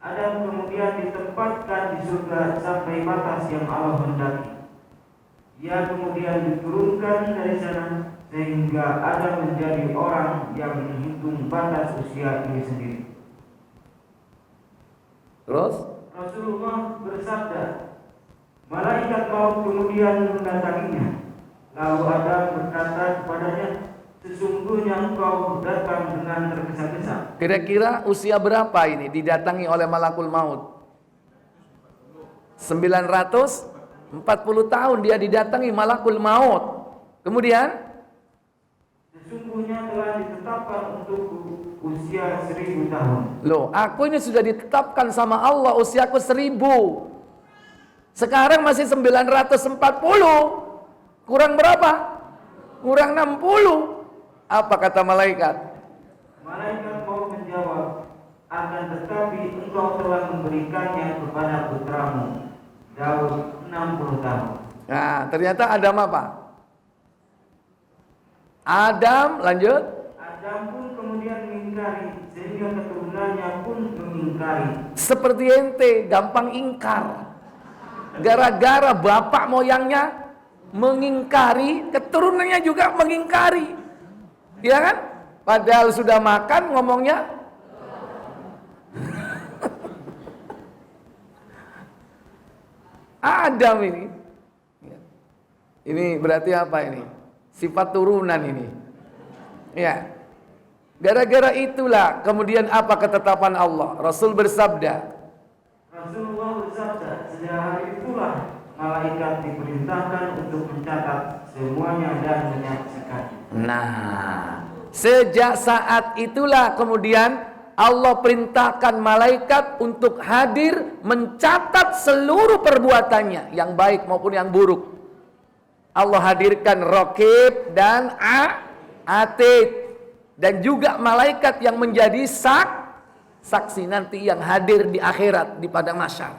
Adam kemudian ditempatkan di surga sampai batas yang Allah hendaki. Ia kemudian diturunkan dari sana sehingga Adam menjadi orang yang menghitung batas usia ini sendiri. Terus Rasulullah bersabda, malaikat maut kemudian mendatanginya. Lalu Adam berkata kepadanya, "Sesungguhnya engkau datang dengan tergesa-gesa." kira-kira usia berapa ini didatangi oleh malakul maut? 940 tahun dia didatangi malakul maut. Kemudian sesungguhnya telah ditetapkan untuk usia 1000 tahun. loh, aku ini sudah ditetapkan sama Allah usiaku 1000. Sekarang masih 940. Kurang berapa? Kurang 60. Apa kata malaikat? Malaikat mau menjawab, akan tetapi engkau telah memberikannya kepada putramu Daud 60 tahun. Nah, ternyata Adam apa? Adam, lanjut. Adam pun kemudian mengingkari, sehingga keturunannya pun mengingkari. Seperti ente, gampang ingkar. Gara-gara bapak moyangnya mengingkari, keturunannya juga mengingkari. Ya kan? Padahal sudah makan ngomongnya Adam ini. Ini berarti apa ini? Sifat turunan ini. Ya. Gara-gara itulah kemudian apa ketetapan Allah? Rasul bersabda. Rasulullah bersabda, sejak hari itulah malaikat diperintahkan untuk mencatat semuanya dan menyaksikan. Nah, sejak saat itulah kemudian Allah perintahkan malaikat untuk hadir mencatat seluruh perbuatannya, yang baik maupun yang buruk. Allah hadirkan Raqib dan Atid, dan juga malaikat yang menjadi saksi nanti yang hadir di akhirat di padang mahsyar.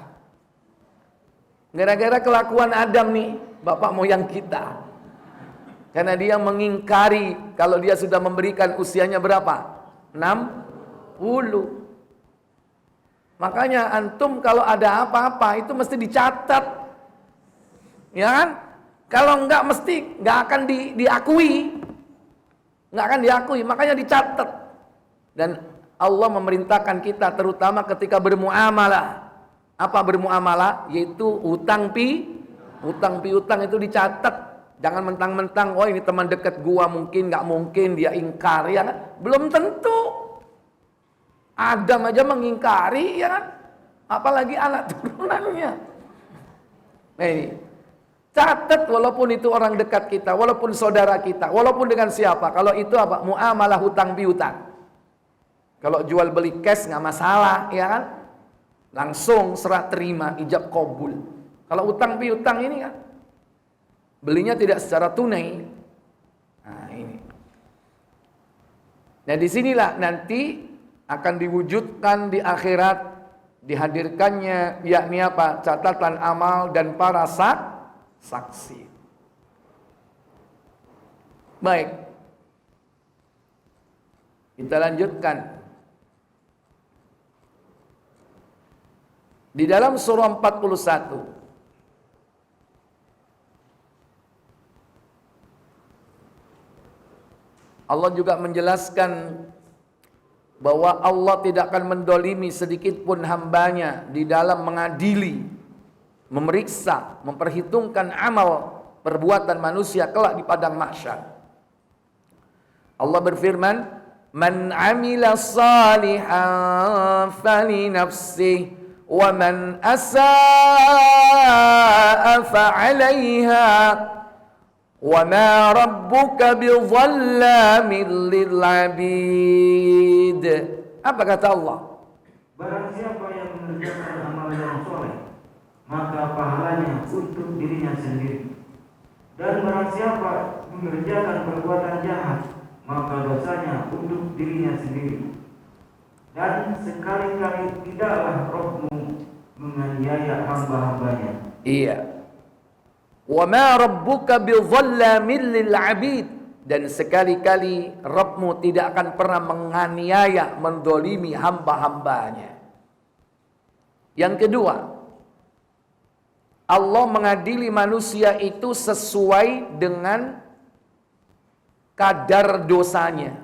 Gara-gara kelakuan Adam nih, bapak moyang kita. Karena dia mengingkari kalau dia sudah memberikan usianya berapa? 60. Makanya antum kalau ada apa-apa itu mesti dicatat. Ya kan? Kalau enggak mesti enggak akan diakui. Enggak akan diakui, makanya dicatat. Dan Allah memerintahkan kita terutama ketika bermuamalah. Apa bermuamalah? Yaitu utang piutang itu dicatat. Jangan mentang-mentang, oh ini teman dekat gua, mungkin nggak mungkin dia ingkar, ya kan? Belum tentu. Adam aja mengingkari, ya kan? Apalagi anak turunannya. Nah ini, catat walaupun itu orang dekat kita, walaupun saudara kita, walaupun dengan siapa. Kalau itu apa? Muamalah hutang piutang. Kalau jual beli cash nggak masalah, ya kan? Langsung serah terima, ijab qabul. Kalau utang piutang ini kan, belinya tidak secara tunai. Nah ini. Nah disinilah nanti akan diwujudkan di akhirat, dihadirkannya yakni apa? Catatan amal dan para saksi. Baik. Kita lanjutkan. Di dalam surah 41 Allah juga menjelaskan bahwa Allah tidak akan mendolimi sedikit pun hambanya di dalam mengadili, memeriksa, memperhitungkan amal perbuatan manusia kelak di padang mahsyar. Allah berfirman, "Man 'amila shalihan fali nafsihi wa man asaa fa 'alaiha wa ma rabbuka bidzallamin lil 'abid." Apa kata Allah? Barang siapa yang mengerjakan amal yang soleh, maka pahalanya untuk dirinya sendiri. Dan barang siapa mengerjakan perbuatan jahat, maka dosanya untuk dirinya sendiri. Dan sekali-kali tidaklah Rabbmu menganiaya hamba-hambanya. Iya. Wa ma rabbuka bidzallamin lil 'abid, dan sekali-kali Rabbmu tidak akan pernah menganiaya, mendolimi hamba-hambanya. Yang kedua, Allah mengadili manusia itu sesuai dengan kadar dosanya,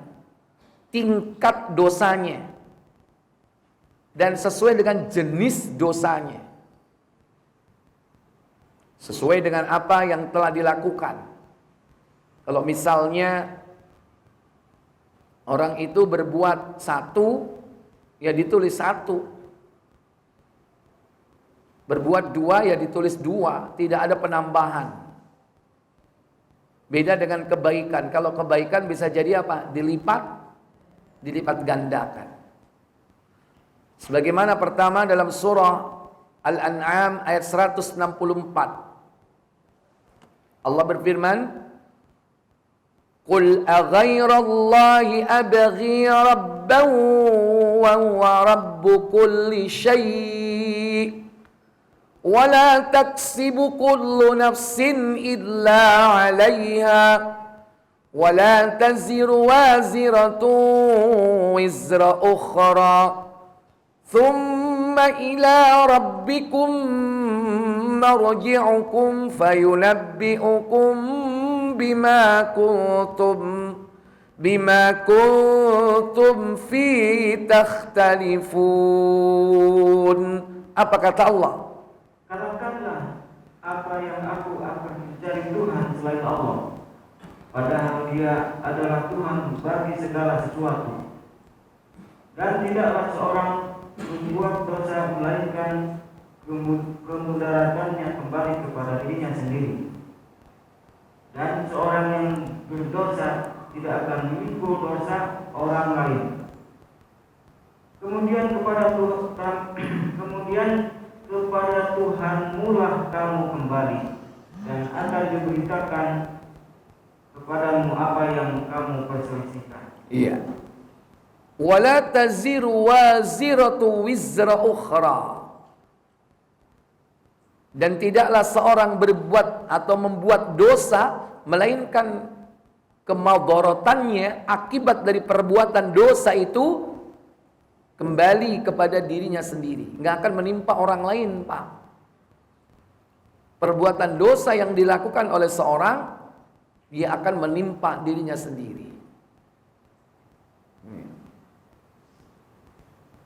tingkat dosanya, dan sesuai dengan jenis dosanya, sesuai dengan apa yang telah dilakukan. Kalau misalnya orang itu berbuat 1, ya ditulis 1. Berbuat 2, ya ditulis 2. Tidak ada penambahan. Beda dengan kebaikan. Kalau kebaikan bisa jadi apa? Dilipat gandakan. Sebagaimana pertama dalam surah Al-An'am ayat 164. Allah berfirman, "Qul aghairallahi abghi rabban wa huwa rabbu kulli syai'. ولا تكسب كل نفس إلا عليها ولا تزر وازرة وزر أخرى ثم إلى ربكم مرجعكم فينبئكم بما كنتم فيه تختلفون." Apa kata Allah? Katakanlah, apa yang aku akan mencari Tuhan selain Allah, padahal Dia adalah Tuhan bagi segala sesuatu. Dan tidaklah seorang membuat dosa melainkan kemudaratannya kembali kepada dirinya sendiri. Dan seorang yang berdosa tidak akan memikul dosa orang lain. Kemudian kepada Tuhanmu-lah kamu kembali, dan akan diberitakan kepadamu apa yang kamu perselisihkan. Iya. Wala taziru waziratu wizra ukhra. Dan tidaklah seorang berbuat atau membuat dosa melainkan kemadharatannya akibat dari perbuatan dosa itu kembali kepada dirinya sendiri, nggak akan menimpa orang lain, Pak. Perbuatan dosa yang dilakukan oleh seorang, dia akan menimpa dirinya sendiri.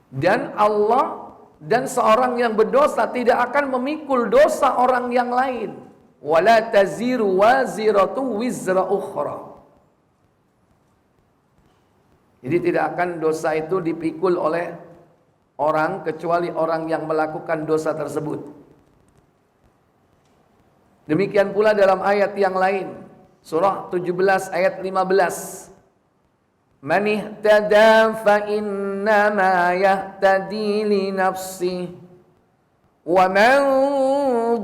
Dan Allah dan seorang yang berdosa tidak akan memikul dosa orang yang lain. Wala taziru waziratu wizra ukhra. Jadi tidak akan dosa itu dipikul oleh orang kecuali orang yang melakukan dosa tersebut. Demikian pula dalam ayat yang lain, surah 17 ayat 15. Man ihtada fa innama yahtadi li nafsihi wa man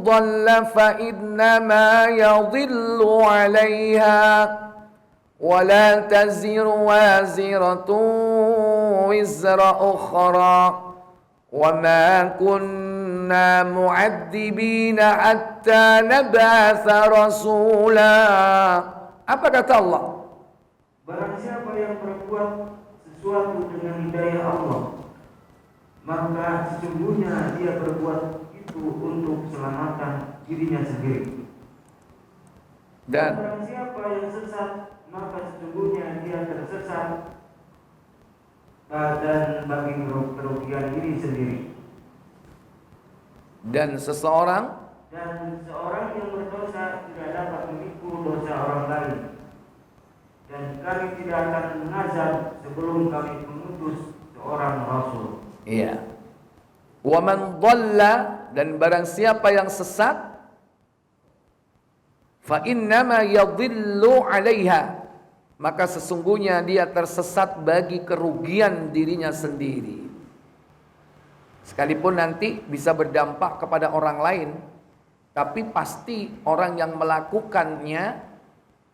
dhalla fa innama yadhillu 'alaiha. ولا تزر وازرة وزر أخرى وما كنا معذبين حتى نبعث رسولا. Apa kata Allah? Barang siapa yang berbuat sesuatu dengan hidayah Allah, maka sesungguhnya dia berbuat itu untuk keselamatan dirinya sendiri. Dan barang siapa yang sesat, maka sesungguhnya dia tersesat dan bagi kerugian diri sendiri. Dan seseorang yang berdosa tidak dapat memikul dosa orang lain. Dan kami tidak akan mengazab sebelum kami mengutus seorang rasul. Iya. Wa man dhalla, dan barang siapa yang sesat, fa innama yadhillu 'alaiha, maka sesungguhnya dia tersesat bagi kerugian dirinya sendiri. Sekalipun nanti bisa berdampak kepada orang lain, tapi pasti orang yang melakukannya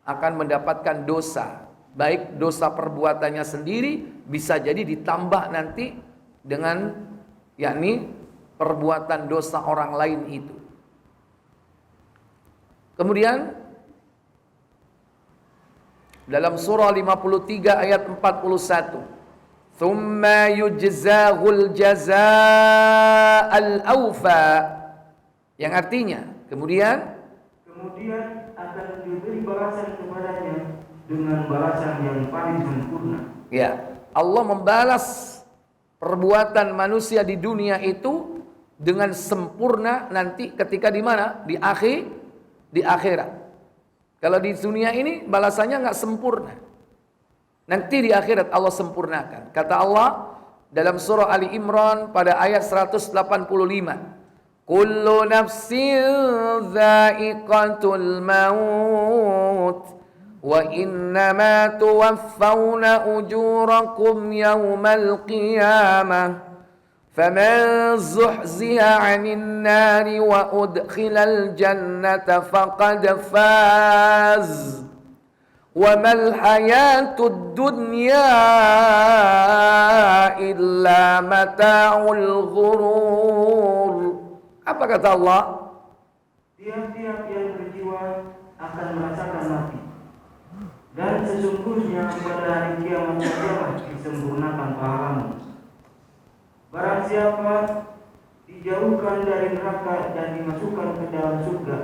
akan mendapatkan dosa. Baik dosa perbuatannya sendiri, bisa jadi ditambah nanti dengan yakni perbuatan dosa orang lain itu. Kemudian dalam surah 53 ayat 41, "Tsumma yujzahul jazaa'al awfa", yang artinya kemudian akan diberi balasan kepadanya dengan balasan yang paling sempurna. Ya, Allah membalas perbuatan manusia di dunia itu dengan sempurna nanti ketika di mana? Di akhirat. Kalau di dunia ini balasannya nggak sempurna. Nanti di akhirat Allah sempurnakan. Kata Allah dalam surah Ali Imran pada ayat 185, "Kullu nafsin dha'iqatul maut Wa innama tuwaffawna ujurakum yawmal qiyamah. Faman zuhziha 'anil nari wa udkhilal jannata faqad faz. Wa mal hayatud dunya illa mata'ul ghurur. Apa kata Allah? Tiap-tiap yang berjiwa akan merasakan mati. Dan sesungguhnya pada hari kiamat sajalah disempurnakan pahalamu. Barang siapa dijauhkan dari neraka dan dimasukkan ke dalam surga,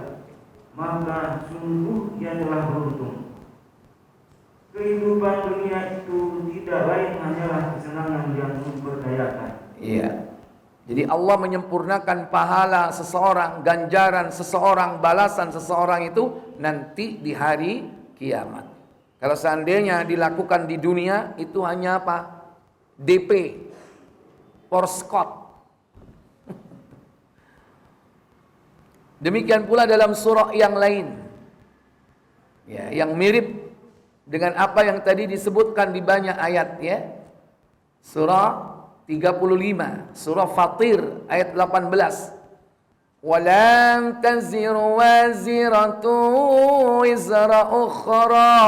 maka sungguh ia telah beruntung. Kehidupan dunia itu tidak lain hanyalah kesenangan yang memperdayakan. Iya. Jadi Allah menyempurnakan pahala seseorang, ganjaran seseorang, balasan seseorang itu nanti di hari kiamat. Kalau seandainya dilakukan di dunia itu hanya apa? DP, Porscot. Demikian pula dalam surah yang lain, ya, yang mirip dengan apa yang tadi disebutkan di banyak ayat, ya. Surah 35, surah Fatir ayat 18. Walam taziru waziratu wizra ukhra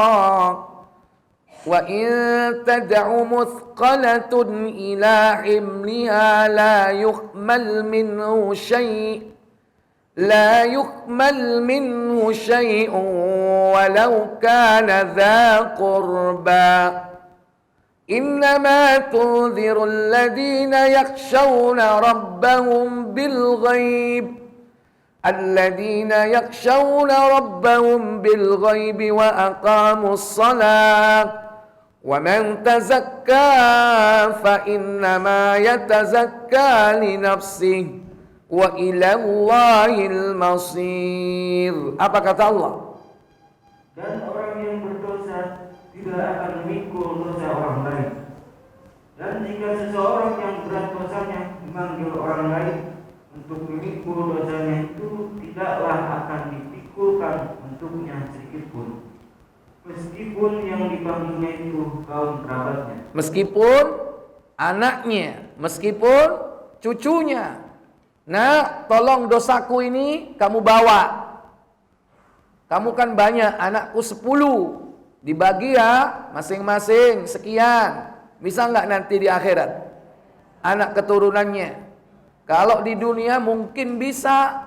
wa in tad'u muthqalatun ila himliha la yuhmal minhu shay'un walau kana dha qurba. Innama tunzirul ladina yakhshawna rabbahum bil ghaib. Alladina yakhshawna rabbahum bil ghaib wa aqamus salat. Wa man tazakka fa innama yatazakka li nafsihi wa ila Allahil masir. Apa kata Allah? Dan orang yang berdosa tidak akan memikul dosa orang lain. Dan jika seseorang yang berat dosanya memanggil orang lain untuk memikul dosanya itu, tidaklah akan dipikulkan untuknya sedikit pun, meskipun yang dipanggilnya itu kaum kerabatnya, meskipun anaknya, meskipun cucunya. Nah, tolong dosaku ini kamu bawa. Kamu kan banyak, anakku 10. Dibagi ya, masing-masing sekian. Bisa nggak nanti di akhirat? Anak keturunannya. Kalau di dunia mungkin bisa.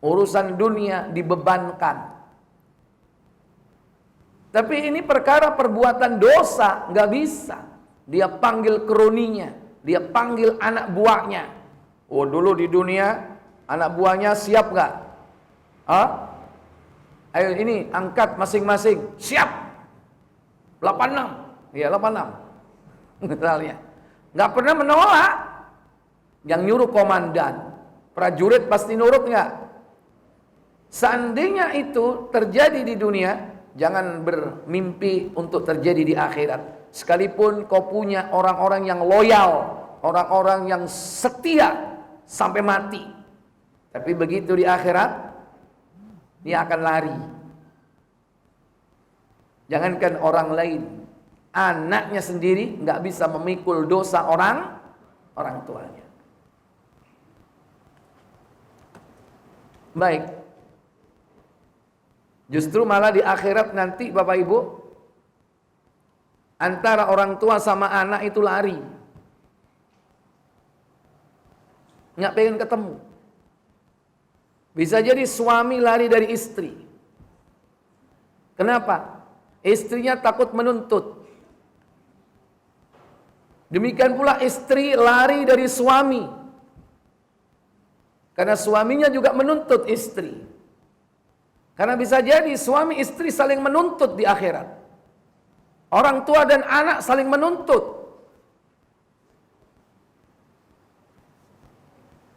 Urusan dunia dibebankan. Tapi ini perkara perbuatan dosa, nggak bisa. Dia panggil kroninya, dia panggil anak buahnya. Oh, dulu di dunia anak buahnya siap nggak? Ayo ini angkat masing-masing. Siap. 86. Iya, 86. Misalnya. Nggak pernah menolak. Yang nyuruh komandan. Prajurit pasti nurut nggak? Seandainya itu terjadi di dunia, jangan bermimpi untuk terjadi di akhirat. Sekalipun kau punya orang-orang yang loyal, orang-orang yang setia sampai mati. Tapi begitu di akhirat, dia akan lari. Jangankan orang lain, anaknya sendiri nggak bisa memikul dosa orang tuanya. Baik. Justru malah di akhirat nanti Bapak Ibu, antara orang tua sama anak itu lari. Nggak pengen ketemu. Bisa jadi suami lari dari istri. Kenapa? Istrinya takut menuntut. Demikian pula istri lari dari suami. Karena suaminya juga menuntut istri. Karena bisa jadi suami istri saling menuntut di akhirat. Orang tua dan anak saling menuntut.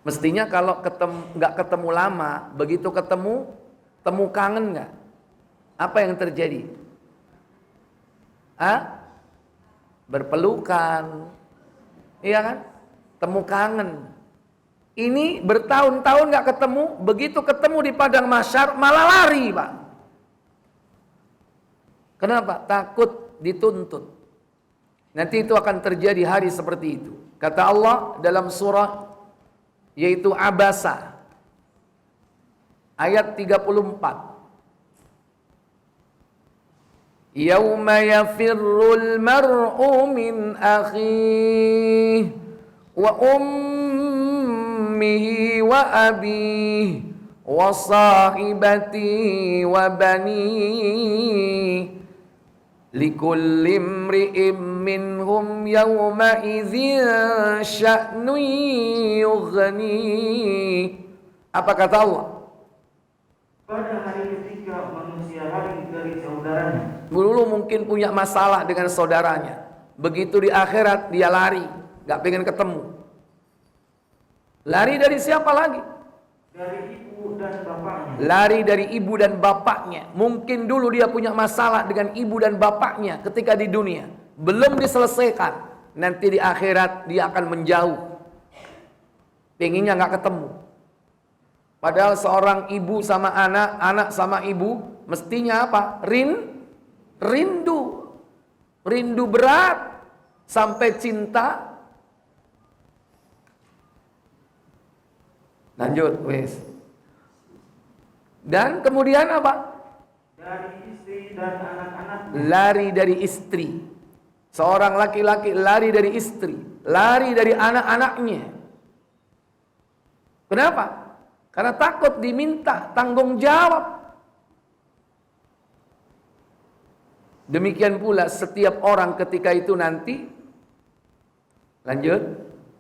Mestinya kalau nggak ketemu lama, begitu ketemu, temu kangen nggak? Apa yang terjadi? Berpelukan, iya kan? Temu kangen. Ini bertahun-tahun nggak ketemu, begitu ketemu di padang mahsyar malah lari, Pak. Kenapa? Takut dituntut. Nanti itu akan terjadi hari seperti itu. Kata Allah dalam surah yaitu Abasa ayat 34. Yauma yafirrul mar'u min akhihi wa ummihi wa abihi wa sahibatihi wa banihi likulli imri'in minhum yawma idzin sya'nun yughni. Apa kata Allah? Pada hari ketika manusia lari dari saudaranya. Dulu mungkin punya masalah dengan saudaranya. Begitu di akhirat dia lari, gak pengen ketemu. Lari dari siapa lagi? Dari ibu dan bapaknya. Lari dari ibu dan bapaknya. Mungkin dulu dia punya masalah dengan ibu dan bapaknya ketika di dunia. Belum diselesaikan. Nanti di akhirat dia akan menjauh. Pengennya gak ketemu. Padahal seorang ibu sama anak, anak sama ibu, mestinya apa? Rindu. Rindu berat. Sampai cinta. Lanjut, wes. Dan kemudian apa? Dari istri dan anak-anak. Lari dari istri. Seorang laki-laki lari dari istri. Lari dari anak-anaknya. Kenapa? Karena takut diminta tanggung jawab. Demikian pula setiap orang ketika itu nanti. Lanjut.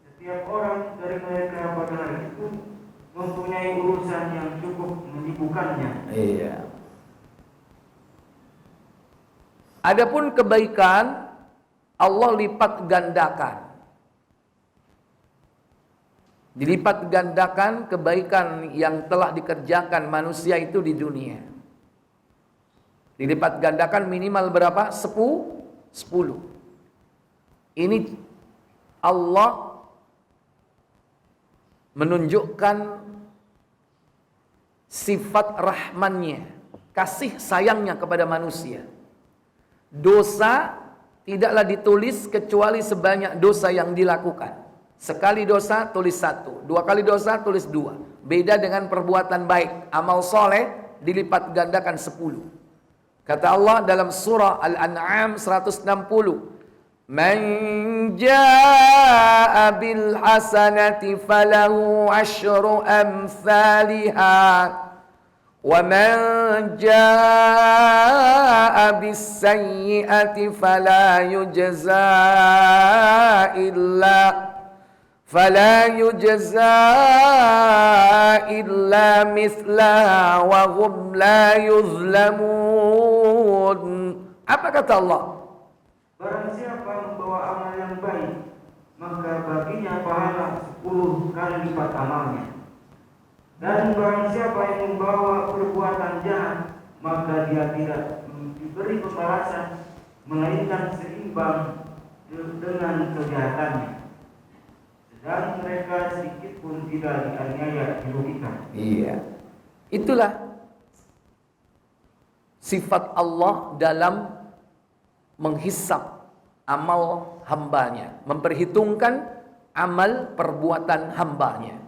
Setiap orang dari mereka pada hari itu mempunyai urusan yang cukup menyibukkannya. Iya. Adapun kebaikan Allah lipat gandakan. Dilipat gandakan kebaikan yang telah dikerjakan manusia itu di dunia. Dilipat gandakan minimal berapa? 10. Ini Allah menunjukkan sifat rahmannya, kasih sayangnya kepada manusia. Dosa tidaklah ditulis kecuali sebanyak dosa yang dilakukan. Sekali dosa tulis 1, 2 kali dosa tulis 2. Beda dengan perbuatan baik, amal soleh dilipat gandakan 10. Kata Allah dalam surah Al-An'am 160, Man jaa'a bil hasanati falahu asyru amsalihah wa man jaa'a bis sayyi'ati fala yujza illa mithlaha wa hum la yuzlamun. Apa kata Allah? Barang siapa membawa amal yang baik, maka baginya pahala 10 kali lipat amalnya. Dan barang siapa yang membawa perbuatan jahat, maka dia tidak diberi pembalasan, melainkan seimbang dengan kejahatannya. Dan mereka sedikit pun tidak dianiaya, dirugikan. Iya. Itulah sifat Allah dalam menghisap amal hambanya, memperhitungkan amal perbuatan hambanya.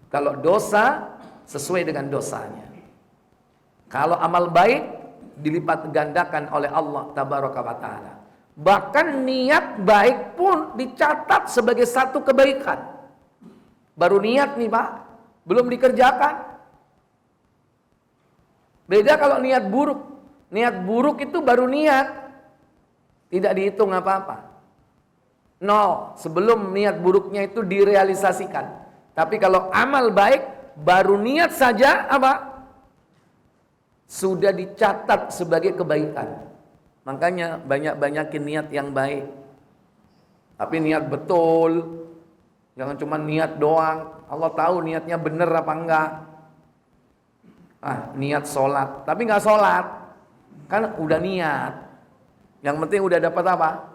Kalau dosa sesuai dengan dosanya. Kalau amal baik dilipat gandakan oleh Allah tabaraka wa taala. Bahkan niat baik pun dicatat sebagai satu kebaikan. Baru niat nih Pak, belum dikerjakan. Beda kalau niat buruk. Niat buruk itu baru niat, tidak dihitung apa-apa. 0 sebelum niat buruknya itu direalisasikan. Tapi kalau amal baik, baru niat saja apa? Sudah dicatat sebagai kebaikan. Makanya banyak-banyakin niat yang baik. Tapi niat betul. Jangan cuma niat doang. Allah tahu niatnya benar apa enggak. Niat sholat. Tapi enggak sholat. Kan udah niat. Yang penting udah dapat apa?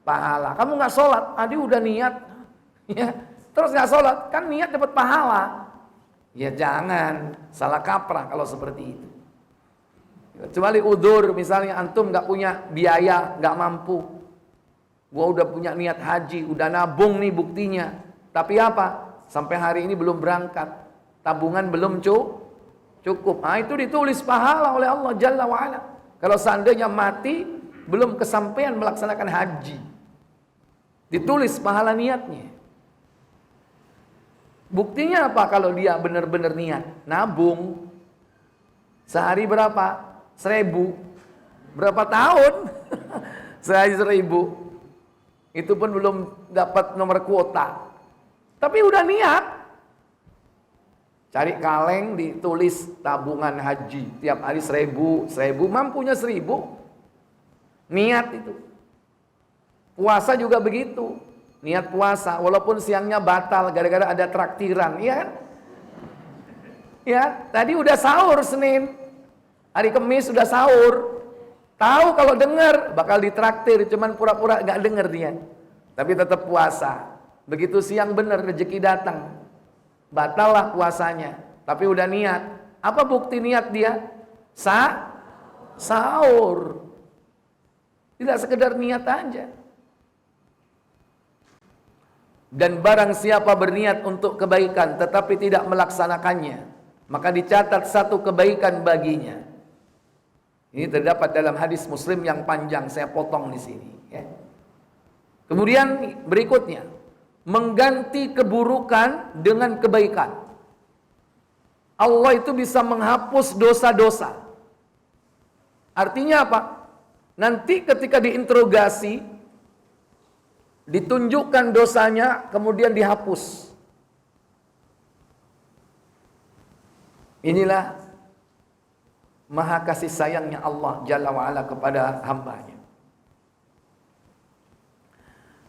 Pahala. Kamu enggak sholat. Dia udah niat. Ya. Terus enggak sholat. Kan niat dapat pahala. Ya jangan. Salah kaprah kalau seperti itu. Kecuali udzur, misalnya antum nggak punya biaya, nggak mampu. Gua udah punya niat haji, udah nabung nih buktinya. Tapi apa? Sampai hari ini belum berangkat. Tabungan belum cukup. Nah, itu ditulis pahala oleh Allah Jalla wa'ala. Kalau seandainya mati, belum kesampaian melaksanakan haji. Ditulis pahala niatnya. Buktinya apa kalau dia benar-benar niat? Nabung. Sehari berapa? 1.000. Berapa tahun? Sehari 1.000. Itu pun belum dapat nomor kuota. Tapi udah niat. Cari kaleng, ditulis tabungan haji. Tiap hari 1.000, mampunya 1.000. Niat itu. Puasa juga begitu. Niat puasa, walaupun siangnya batal gara-gara ada traktiran, iya kan? Ya, tadi udah sahur Senin. Hari Kamis sudah sahur. Tahu kalau dengar bakal ditraktir, cuman pura-pura gak dengar dia. Tapi tetap puasa. Begitu siang benar rezeki datang. Batal lah puasanya. Tapi udah niat. Apa bukti niat dia? Sahur. Tidak sekedar niat aja. Dan barang siapa berniat untuk kebaikan tetapi tidak melaksanakannya, maka dicatat satu kebaikan baginya. Ini terdapat dalam hadis Muslim yang panjang, saya potong di sini. Ya. Kemudian berikutnya, mengganti keburukan dengan kebaikan. Allah itu bisa menghapus dosa-dosa. Artinya apa? Nanti ketika diinterogasi, ditunjukkan dosanya, kemudian dihapus. Inilah maha kasih sayangnya Allah Jalla wa'ala kepada hambanya.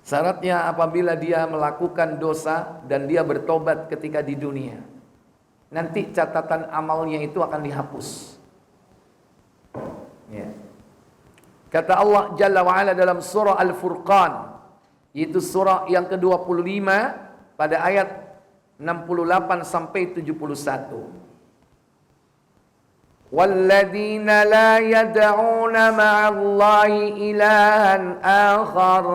Syaratnya apabila dia melakukan dosa dan dia bertobat ketika di dunia, nanti catatan amalnya itu akan dihapus. Ya. Kata Allah Jalla wa'ala dalam surah Al-Furqan, yaitu surah yang ke-25 pada ayat 68 sampai 71. Walladzina la yad'una ma'allahi ilahan akhar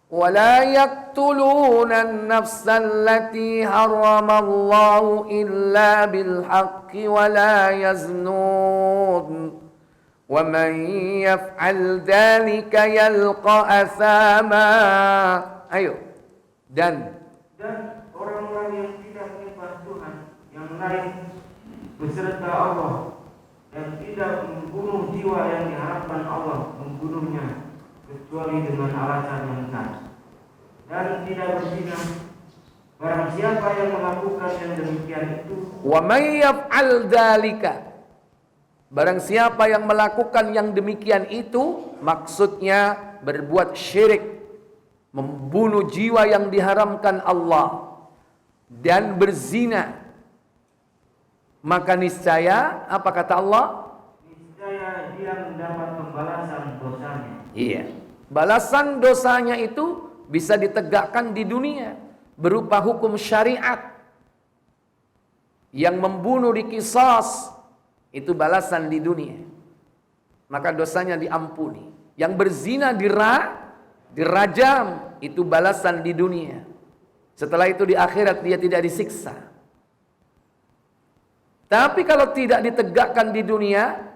wa la yaqtuluna an-nafsa allati harrama Allahu illa bil haqqi wa la yaznun. وَمَنْ يَفْعَلْ ذَلِكَ يَلْقَى أَثَامًا. Ayo. Dan orang-orang yang tidak menyembah Tuhan yang lain beserta Allah dan tidak membunuh jiwa yang diharapkan Allah membunuhnya kecuali dengan alasan yang sah, dan tidak berzina. Barang siapa yang melakukan yang demikian itu, وَمَنْ يَفْعَلْ ذَلِكَ, barang siapa yang melakukan yang demikian itu, maksudnya berbuat syirik, membunuh jiwa yang diharamkan Allah, dan berzina, maka niscaya, apa kata Allah? Niscaya dia mendapat pembalasan dosanya. Iya, balasan dosanya itu bisa ditegakkan di dunia berupa hukum syariat. Yang membunuh diqisas, itu balasan di dunia, maka dosanya diampuni. Yang berzina dirajam, itu balasan di dunia. Setelah itu di akhirat dia tidak disiksa. Tapi kalau tidak ditegakkan di dunia,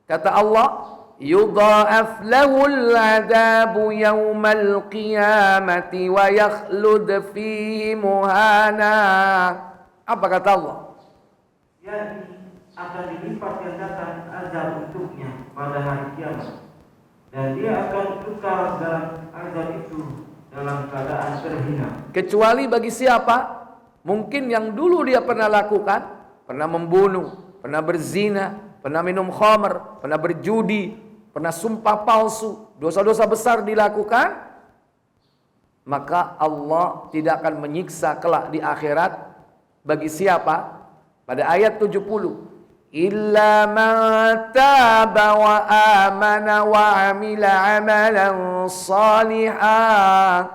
kata Allah, yudha'af lahul 'adzabu yaumal qiyamati wa yakhlud fihi muhana. Apa kata Allah? Akan dilipat gandakan azab untuknya pada hari kiamat, dan dia akan kekal dalam azab itu dalam keadaan terhina. Kecuali bagi siapa? Mungkin yang dulu dia pernah lakukan, pernah membunuh, pernah berzina, pernah minum khamr, pernah berjudi, pernah sumpah palsu, dosa-dosa besar dilakukan, maka Allah tidak akan menyiksa kelak di akhirat. Bagi siapa? Pada ayat 70, illa man taba wa amana wa amila amalan salihan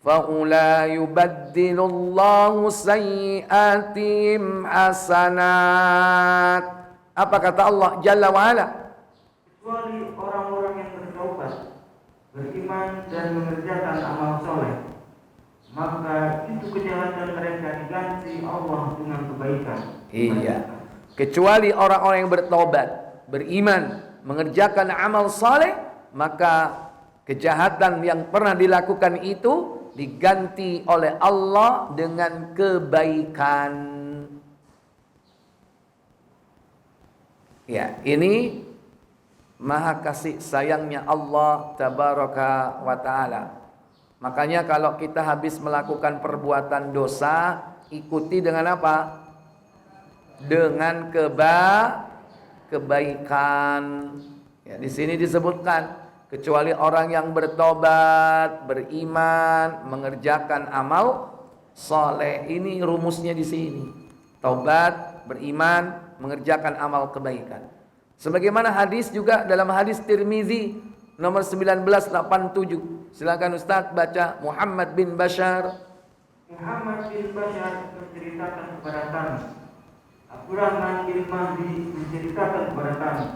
fa ulai yubaddilullahu sayyiatihim hasanat Apa kata Allah Jalla wa Ala? Kecuali orang-orang yang bertaubat, beriman dan mengerjakan amal soleh, maka itu kejahatan mereka diganti Allah dengan kebaikan. Iya. Kecuali orang-orang yang bertobat, beriman, mengerjakan amal soleh, maka kejahatan yang pernah dilakukan itu diganti oleh Allah dengan kebaikan. Ya, ini maha kasih sayangnya Allah tabaraka wa ta'ala. Makanya kalau kita habis melakukan perbuatan dosa, ikuti dengan apa? Dengan kebaikan. Ya, di sini disebutkan kecuali orang yang bertobat, beriman, mengerjakan amal soleh. Ini rumusnya di sini. Taubat, beriman, mengerjakan amal kebaikan. Sebagaimana hadis juga dalam hadis Tirmizi nomor 1987. Silakan Ustaz baca. Muhammad bin Bashar menceritakan kepada kami, Abdurrahman bin Mahdi menceritakan kepada kami,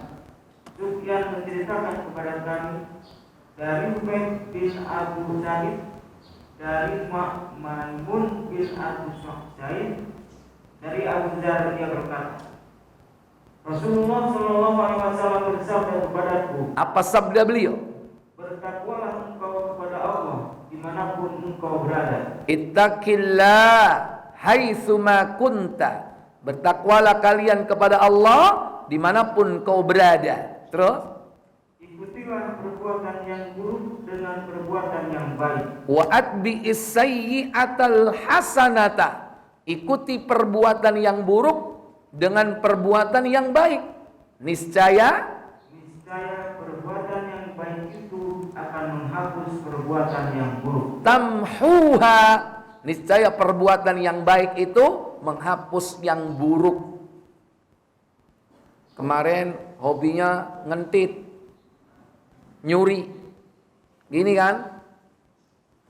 Sufyan menceritakan kepada kami, dari Ubaid bin Abu Sa'id, dari Maimun bin Abu Sa'id, dari Abu Dzar, dia berkata, Rasulullah Shallallahu Alaihi Wasallam bersabda kepadaku. Apa sabda beliau? Bertakwalah engkau kepada Allah dimanapun engkau berada. Ittaqillah haitsuma kunta. Bertakwalah kalian kepada Allah dimanapun kau berada. Terus? Ikutilah perbuatan yang buruk dengan perbuatan yang baik. Wa atbi'is sayyi'atal hasanata. Ikuti perbuatan yang buruk dengan perbuatan yang baik. Niscaya perbuatan yang baik itu akan menghapus perbuatan yang buruk. Tamhuha. Niscaya perbuatan yang baik itu menghapus yang buruk. Kemarin hobinya ngentit, nyuri, gini kan?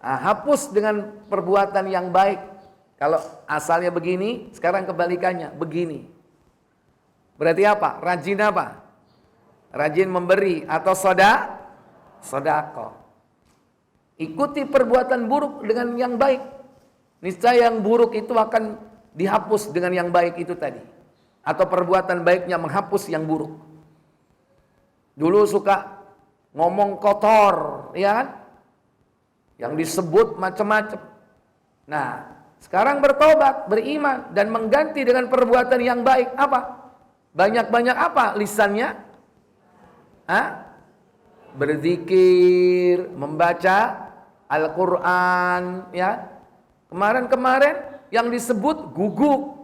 Nah, hapus dengan perbuatan yang baik. Kalau asalnya begini, sekarang kebalikannya, begini. Berarti apa? Rajin apa? Rajin memberi atau sodako. Ikuti perbuatan buruk dengan yang baik. Niscaya yang buruk itu akan dihapus dengan yang baik itu tadi. Atau perbuatan baiknya menghapus yang buruk. Dulu suka ngomong kotor, ya kan? Yang disebut macam-macam. Nah, sekarang bertobat, beriman, dan mengganti dengan perbuatan yang baik. Apa? Banyak-banyak apa lisannya? Berzikir, membaca Al-Quran. Ya. Kemarin-kemarin yang disebut guguk.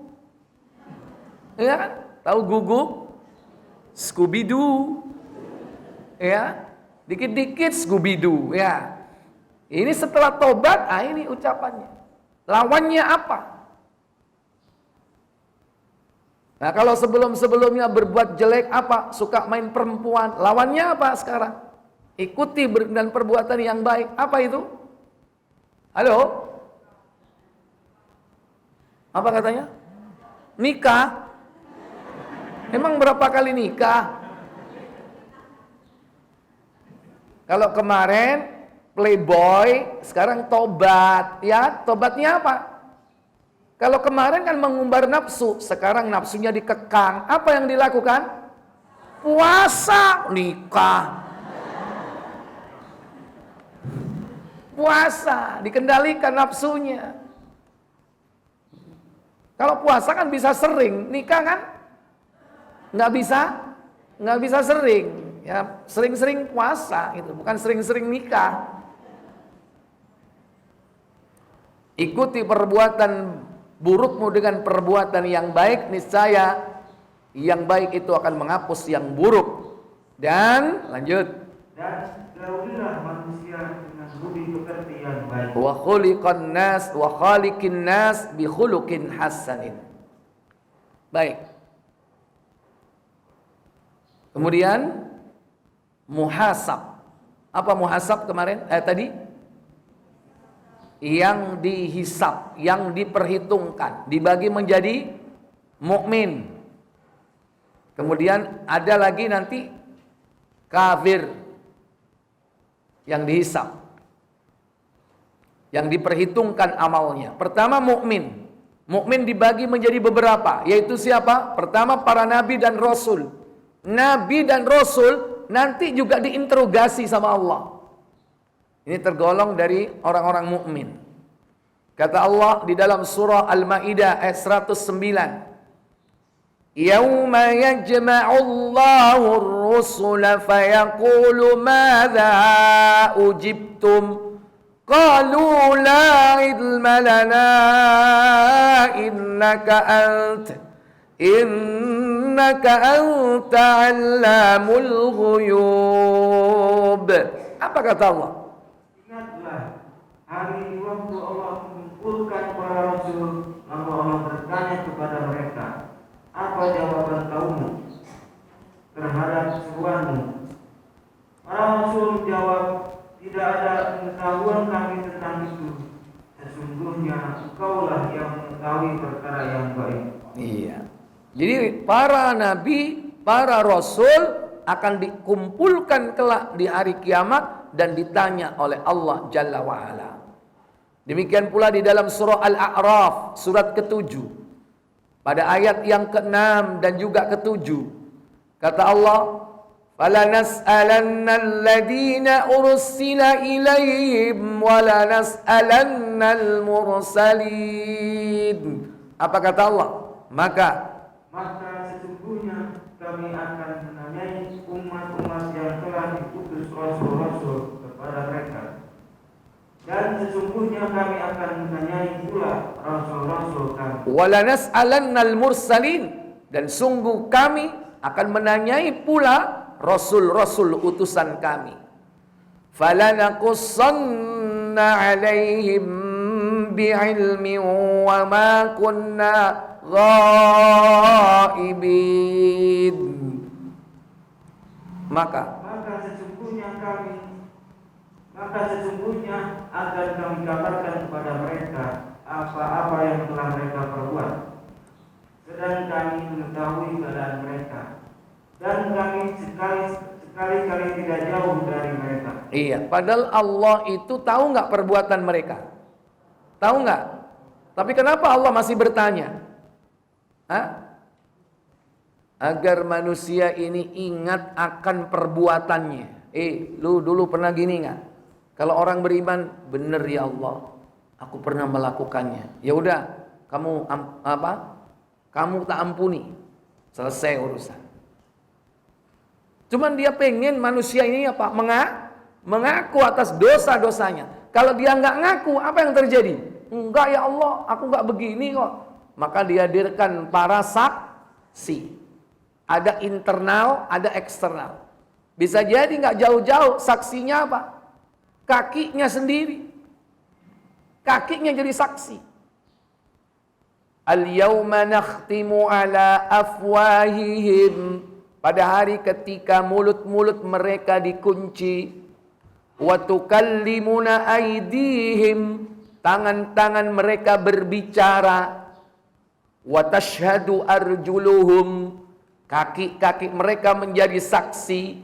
Ya kan? Tahu guguk? Scooby-Doo. Ya. Dikit-dikit Scooby-Doo. Ya. Ini setelah tobat, ini ucapannya. Lawannya apa? Nah, kalau sebelum-sebelumnya berbuat jelek apa? Suka main perempuan. Lawannya apa sekarang? Ikuti dan perbuatan yang baik. Apa itu? Halo? Apa katanya? Nikah. Emang berapa kali nikah? Kalau kemarin playboy, sekarang tobat. Ya, tobatnya apa? Kalau kemarin kan mengumbar nafsu, sekarang nafsunya dikekang. Apa yang dilakukan? Puasa, nikah. Puasa, dikendalikan nafsunya. Kalau puasa kan bisa sering, nikah kan? Nggak bisa sering. Ya, sering-sering puasa gitu, bukan sering-sering nikah. Ikuti perbuatan burukmu dengan perbuatan yang baik, niscaya yang baik itu akan menghapus yang buruk. Dan lanjut. Dan jauhilah manusia dengan budi pekerti yang baik. Wa khuliqan nas wa khaliqin nas bi khuluqin hasanin. Baik. Kemudian muhasab. Apa muhasab kemarin? Tadi yang dihisab, yang diperhitungkan, dibagi menjadi mukmin, Kemudian ada lagi nanti kafir yang dihisab, yang diperhitungkan amalnya. Pertama mukmin. Mukmin dibagi menjadi beberapa, yaitu siapa? Pertama para nabi dan rasul. Nabi dan rasul nanti juga diinterogasi sama Allah. Ini tergolong dari orang-orang mukmin. Kata Allah di dalam surah Al-Maidah ayat 109. Yauma yajma'u Allahu ar-rusula fayaqulu madza ujibtum qalu la ilma lana innaka anta 'allamul ghuyub. Apa kata Allah? Ingatlah hari waktu Allah mengumpulkan para rasul, lalu Allah bertanya kepada mereka, apa jawaban kaummu terhadap seruanmu? Para rasul menjawab, tidak ada pengetahuan kami tentang itu. Sesungguhnya engkaulah yang mengetahui perkara yang baik. Iya. Jadi para nabi, para rasul akan dikumpulkan kelak di hari kiamat dan ditanya oleh Allah Jalla wa'ala. Demikian pula di dalam surah Al-A'raf surat ke-7 pada ayat yang ke-6 dan juga ke-7 kata Allah, فَلَنَسْأَلَنَّ الَّذِينَ أُرْسِلَ إِلَيْهِمْ وَلَنَسْأَلَنَّ الْمُرْسَلِينَ. Apa kata Allah? Maka sesungguhnya kami akan menanyai umat-umat yang telah diutus rasul-rasul kepada mereka, dan sesungguhnya kami akan menanyai pula rasul-rasul kami. Walanas'alannal mursalin, dan sungguh kami akan menanyai pula rasul-rasul utusan kami. Falanaqussanna 'alaihim bi'ilmin wa ma kunna ghaibin. Maka sesungguhnya akan kami kabarkan kepada mereka apa-apa yang telah mereka perbuat, sedang kami mengetahui keadaan mereka, dan kami sekali-kali tidak jauh dari mereka. Iya, padahal Allah itu tahu nggak perbuatan mereka? Tahu nggak? Tapi kenapa Allah masih bertanya? Agar manusia ini ingat akan perbuatannya. Lu dulu pernah gini nggak? Kalau orang beriman, bener ya Allah, aku pernah melakukannya. Ya udah, kamu Kamu tak ampuni, selesai urusan. Cuman dia pengen manusia ini apa? Mengaku atas dosa-dosanya. Kalau dia nggak ngaku, apa yang terjadi? Enggak ya Allah, aku nggak begini kok. Maka dihadirkan para saksi. Ada internal, ada eksternal. Bisa jadi nggak jauh-jauh, saksinya apa? Kakinya sendiri. Kakinya jadi saksi. Al-yawma nakhtimu ala afwahihim. Pada hari ketika mulut-mulut mereka dikunci. Wa tukallimuna aydihim. Tangan-tangan mereka berbicara. Wa tashhadu arjuluhum. Kaki-kaki mereka menjadi saksi.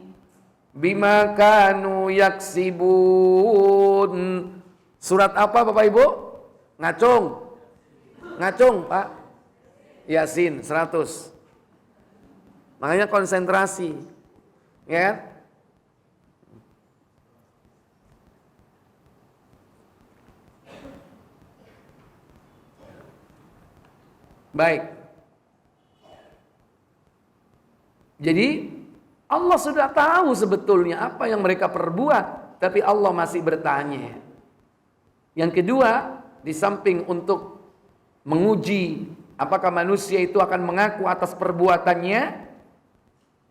Bima kanu yaksibun. Surat apa Bapak Ibu? Ngacung Pak. Yasin 100. Makanya konsentrasi. Ya kan? Baik. Jadi Allah sudah tahu sebetulnya apa yang mereka perbuat, tapi Allah masih bertanya. Yang kedua, di samping untuk menguji apakah manusia itu akan mengaku atas perbuatannya,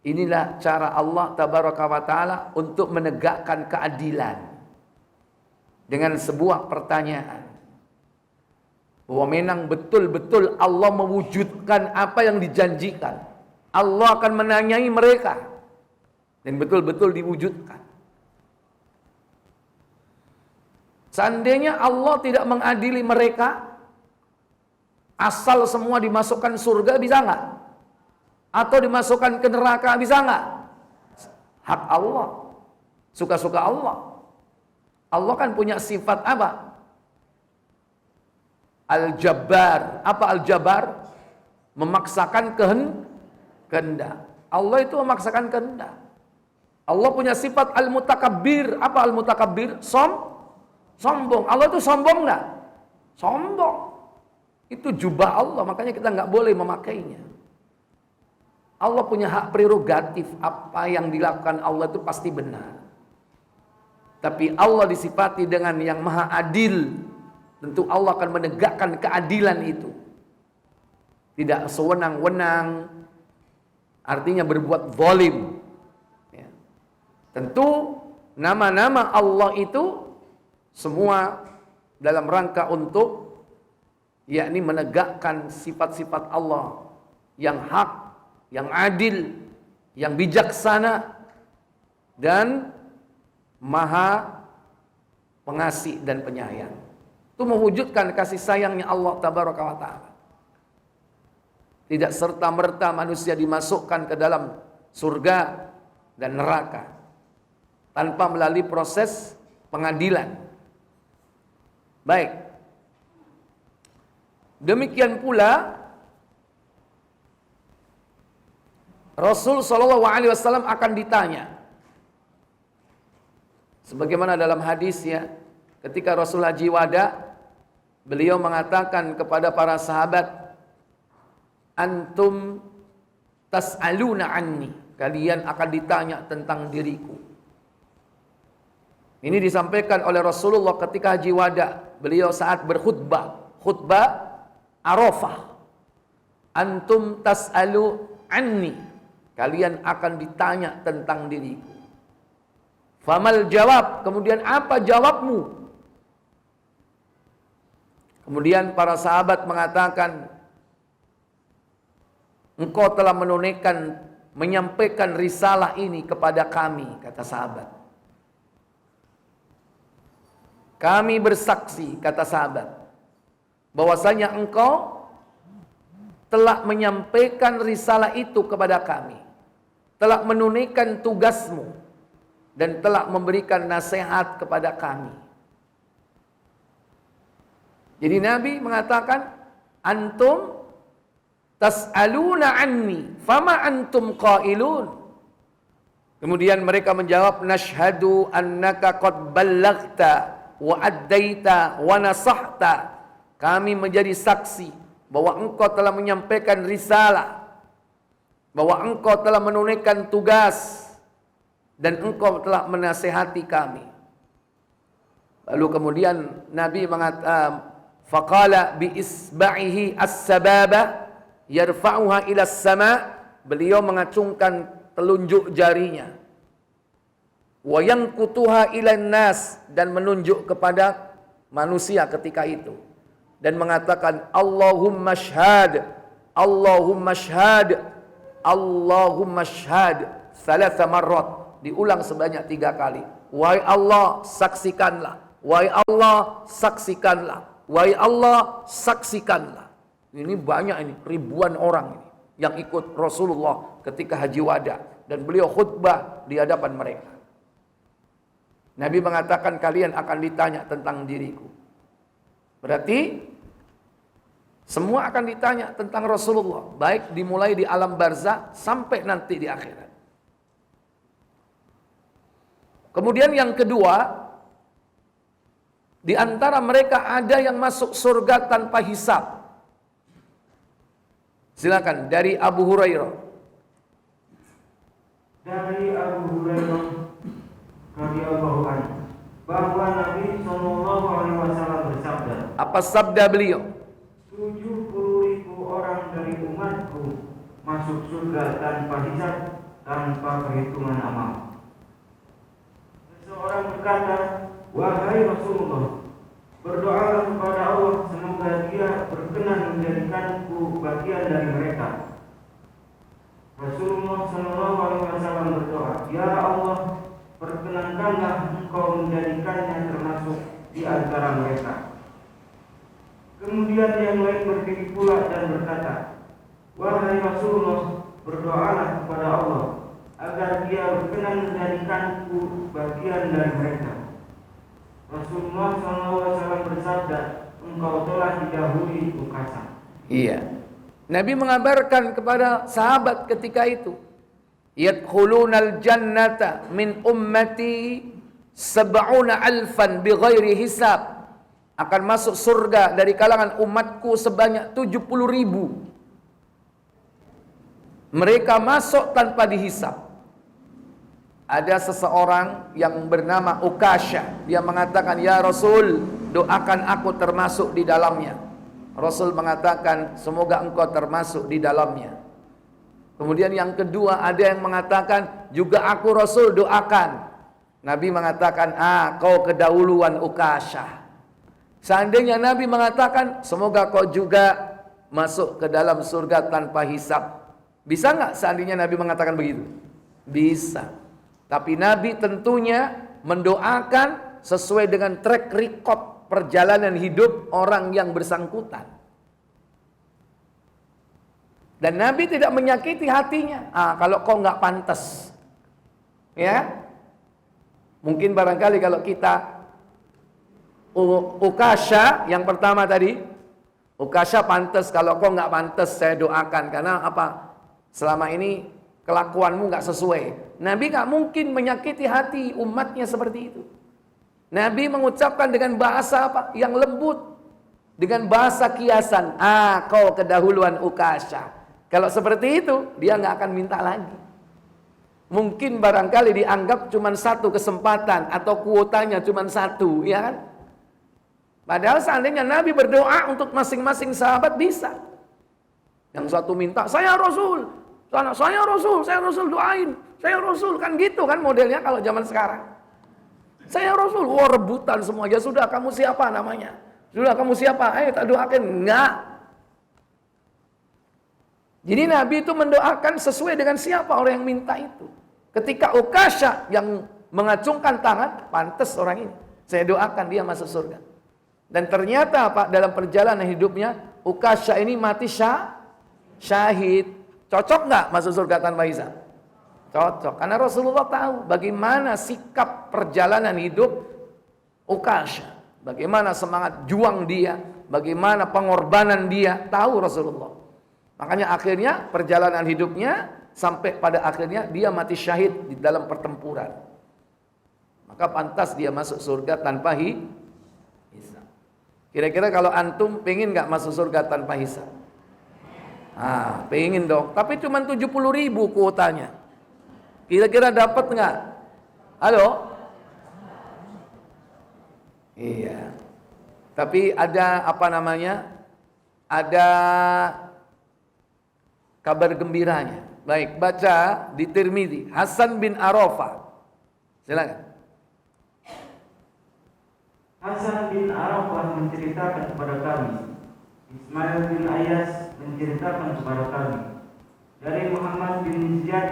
inilah cara Allah tabaraka wa taala untuk menegakkan keadilan dengan sebuah pertanyaan. Bahwa memang betul-betul Allah mewujudkan apa yang dijanjikan. Allah akan menanyai mereka. Dan betul-betul diwujudkan. Seandainya Allah tidak mengadili mereka, asal semua dimasukkan surga, bisa nggak? atau dimasukkan ke neraka, bisa nggak? Hak Allah, suka-suka Allah. Allah kan punya sifat apa? Al-Jabbar. Apa Al-Jabbar? Memaksakan kehendak. Allah itu memaksakan kehendak. Allah punya sifat Al-Mutakabbir. Apa Al-Mutakabbir? Sombong. Allah itu sombong nggak? Sombong. Itu jubah Allah, makanya kita nggak boleh memakainya. Allah punya hak prerogatif, apa yang dilakukan Allah itu pasti benar. Tapi Allah disifati dengan yang maha adil. Tentu Allah akan menegakkan keadilan itu. Tidak sewenang-wenang, artinya berbuat zalim. Ya. Tentu nama-nama Allah itu semua dalam rangka untuk yakni menegakkan sifat-sifat Allah yang hak, yang adil, yang bijaksana dan maha pengasih dan penyayang. Itu mewujudkan kasih sayangnya Allah Tabaraka wa Ta'ala. Tidak serta-merta manusia dimasukkan ke dalam surga dan neraka tanpa melalui proses pengadilan. Baik. Demikian pula Rasul sallallahu alaihi wasallam akan ditanya. Sebagaimana dalam hadisnya, ketika Rasul Haji Wada, beliau mengatakan kepada para sahabat, antum tas'aluna anni, kalian akan ditanya tentang diriku. Ini disampaikan oleh Rasulullah ketika Haji Wada, beliau saat berkhutbah, khutbah Arafah. Antum tas'alu anni, kalian akan ditanya tentang diriku. Famal jawab, kemudian apa jawabmu? Kemudian para sahabat mengatakan, engkau telah menunaikan, menyampaikan risalah ini kepada kami, kata sahabat. Kami bersaksi, kata sahabat, bahwasanya engkau telah menyampaikan risalah itu kepada kami, telah menunaikan tugasmu, dan telah memberikan nasihat kepada kami. Jadi Nabi mengatakan, antum tas'aluna anni, fama antum qailun. Kemudian mereka menjawab, nashhadu annaka qad ballaghta wa addaita wa nasahta. Kami menjadi saksi bahwa engkau telah menyampaikan risalah, bahwa engkau telah menunaikan tugas, dan engkau telah menasihati kami. Lalu kemudian Nabi mengatakan, faqala bi isba'ihi as-sababa yarfa'uha ila as-sama', beliau mengacungkan telunjuk jarinya, wa yanqutuha ila nas, dan menunjuk kepada manusia ketika itu, dan mengatakan, Allahumma shhad, Allahumma shhad, Allahumma shhad, salasa marrat, diulang sebanyak 3 kali. Wahai Allah, saksikanlah. Wahai Allah, saksikanlah. Wahai Allah, saksikanlah. Ini banyak ini, ribuan orang ini yang ikut Rasulullah ketika Haji Wada, dan beliau khutbah di hadapan mereka. Nabi mengatakan, kalian akan ditanya tentang diriku. Berarti semua akan ditanya tentang Rasulullah, baik dimulai di alam barzakh sampai nanti di akhirat. Kemudian yang kedua, di antara mereka ada yang masuk surga tanpa hisab. Silakan dari Abu Hurairah. Dari Abu Hurairah radhiyallahu anhu bahwa Nabi sallallahu alaihi wasallam bersabda. Apa sabda beliau? 70.000 orang dari umatku masuk surga tanpa hisab, tanpa perhitungan amal. Seseorang berkata, wahai Rasulullah, berdoalah kepada Allah semoga Dia berkenan menjadikanku bagian dari mereka. Rasulullah SAW berdoa, ya Allah, perkenankanlah Engkau menjadikannya termasuk di antara mereka. Kemudian yang lain berdiri pula dan berkata, wahai Rasulullah, berdoalah kepada Allah agar Dia berkenan menjadikanku bagian dari mereka. Rasulullah SAW bersabda, engkau telah didahului Ukasha. Iya. Nabi mengabarkan kepada sahabat ketika itu, yadkhulunal jannata min ummati sab'una alfan bighairi hisab. Akan masuk surga dari kalangan umatku sebanyak 70.000. Mereka masuk tanpa dihisab. Ada seseorang yang bernama Ukasha. Dia mengatakan, ya Rasul, doakan aku termasuk di dalamnya. Rasul mengatakan, semoga engkau termasuk di dalamnya. Kemudian yang kedua, ada yang mengatakan, juga aku Rasul doakan. Nabi mengatakan, kau kedahuluan Ukasha. Seandainya Nabi mengatakan, semoga kau juga masuk ke dalam surga tanpa hisab. Bisa nggak seandainya Nabi mengatakan begitu? Bisa. Tapi Nabi tentunya mendoakan sesuai dengan track record perjalanan hidup orang yang bersangkutan. Dan Nabi tidak menyakiti hatinya. Kalau kau nggak pantas, ya, mungkin barangkali kalau kita Ukasha yang pertama tadi, Ukasha pantas, kalau kau nggak pantas saya doakan karena apa? Selama ini kelakuanmu nggak sesuai. Nabi nggak mungkin menyakiti hati umatnya seperti itu. Nabi mengucapkan dengan bahasa apa? Yang lembut, dengan bahasa kiasan. Kau kedahuluan Ukasha. Kalau seperti itu, dia nggak akan minta lagi. Mungkin barangkali dianggap cuma satu kesempatan atau kuotanya cuma satu, ya kan? Padahal seandainya Nabi berdoa untuk masing-masing sahabat bisa. Yang satu minta, saya Rasul, saya Rasul doain, saya Rasul, kan gitu kan modelnya kalau zaman sekarang. Saya Rasul, rebutan semua. Ya sudah, kamu siapa namanya? Sudah, kamu siapa? Ayo tak doakan. Enggak. Jadi Nabi itu mendoakan sesuai dengan siapa orang yang minta itu. Ketika Ukasha yang mengacungkan tangan, pantas orang ini, saya doakan dia masuk surga. Dan ternyata Pak, dalam perjalanan hidupnya Ukasha ini mati syahid. Cocok nggak masuk surga tanpa hisab? Cocok, karena Rasulullah tahu bagaimana sikap perjalanan hidup Ukasha, bagaimana semangat juang dia, bagaimana pengorbanan dia, tahu Rasulullah. Makanya akhirnya perjalanan hidupnya sampai pada akhirnya dia mati syahid di dalam pertempuran. Maka pantas dia masuk surga tanpa hisab. Kira-kira kalau antum pengen nggak masuk surga tanpa hisab? Pengen dong. Tapi cuma 70.000 kuotanya. Kira-kira dapat nggak? Halo? Iya. Tapi ada apa namanya? Ada kabar gembiranya. Baik, baca di Tirmidzi, Hasan bin Arafah. Silakan. Hasan bin Arafah menceritakan kepada kami, Ismail bin Ayas menceritakan kepada kami, dari Muhammad bin Ziyad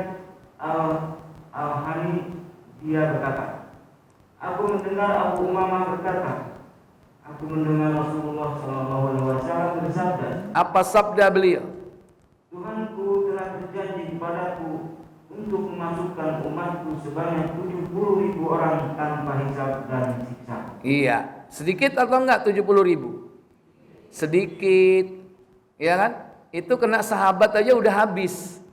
al-Hani, dia berkata, aku mendengar Abu Umamah berkata, aku mendengar Rasulullah SAW bersabda. Apa sabda beliau? Tuhanku telah berjanji kepadaku untuk memasukkan umatku sebanyak 70.000 orang tanpa hisab dan siksa. Iya, sedikit atau enggak 70.000? Sedikit, ya kan? Itu kena sahabat aja udah habis.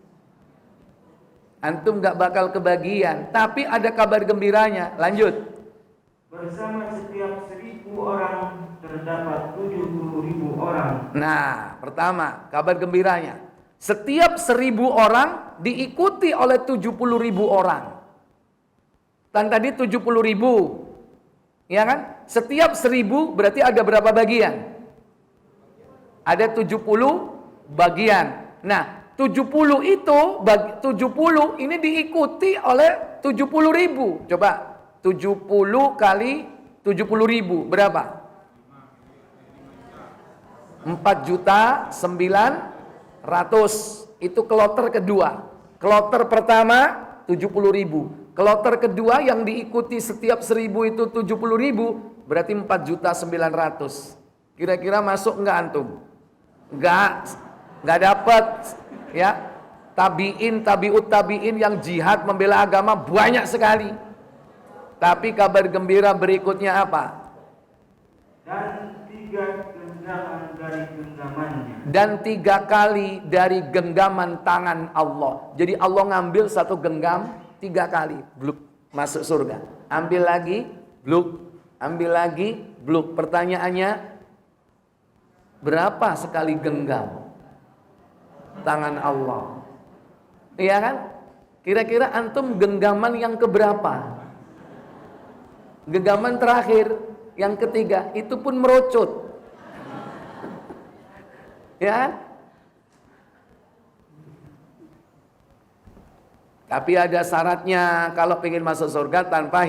Antum enggak bakal kebagian. Tapi ada kabar gembiranya. Lanjut. Bersama setiap 1.000 orang terdapat 70.000 orang. Nah, pertama kabar gembiranya. Setiap 1.000 orang diikuti oleh 70.000 orang. Dan tadi 70.000, ya kan? Setiap 1.000 berarti ada berapa bagian? Ada 70 bagian. Nah, 70 itu 70 ini diikuti oleh 70.000. Coba 70 kali 70.000 berapa? 4.900.000. Itu kloter kedua. Kloter pertama 70.000. Kloter kedua yang diikuti setiap 1.000 itu 70.000, berarti 4.900.000. Kira-kira masuk enggak antum? Enggak dapat, ya. tabi'in, tabi'ut tabi'in yang jihad membela agama banyak sekali. Tapi kabar gembira berikutnya apa? Dan 3 genggaman dari genggamannya. Dan 3 kali dari genggaman tangan Allah. Jadi Allah ngambil satu genggam 3 kali, bluk, masuk surga. Ambil lagi, bluk. Ambil lagi, bluk. Pertanyaannya, berapa sekali genggam tangan Allah? Iya kan? Kira-kira antum genggaman yang keberapa? Genggaman terakhir, yang ketiga, itu pun merucut. Ya kan? Tapi ada syaratnya kalau ingin masuk surga tanpa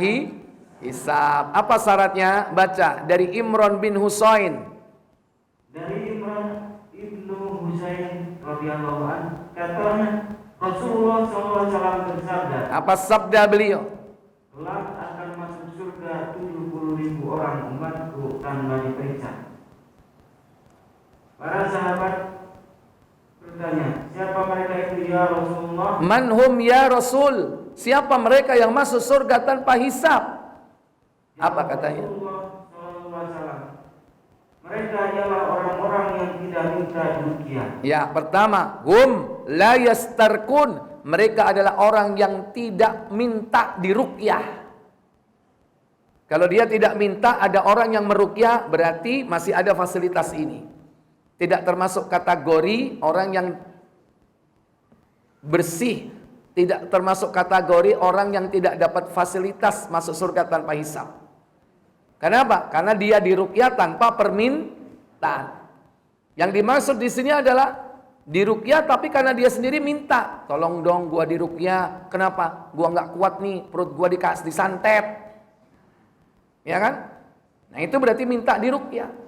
hisab. Apa syaratnya? Baca dari Imran bin Husain. Dari Imran ibnu Husain radhiyallahu anhu, katanya Rasulullah SAW bersabda. Apa sabda beliau? Kelak akan masuk surga 70.000 orang umatku tanpa diperiksa. Para sahabat bertanya, siapa mereka itu ya Rasulullah? Manhum ya Rasul? Siapa mereka yang masuk surga tanpa hisab? Apa katanya? Mereka adalah orang-orang yang tidak minta ruqyah. Ya, pertama, hum la yastarkun. Mereka adalah orang yang tidak minta diruqyah. Kalau dia tidak minta, ada orang yang meruqyah, berarti masih ada fasilitas ini. Tidak termasuk kategori orang yang bersih, tidak termasuk kategori orang yang tidak dapat fasilitas masuk surga tanpa hisab. Kenapa? Karena dia diruqyah tanpa permintaan. Yang dimaksud di sini adalah diruqyah tapi karena dia sendiri minta, tolong dong gua diruqyah. Kenapa? Gua nggak kuat nih, perut gua disantet. Ya kan? Nah, itu berarti minta diruqyah.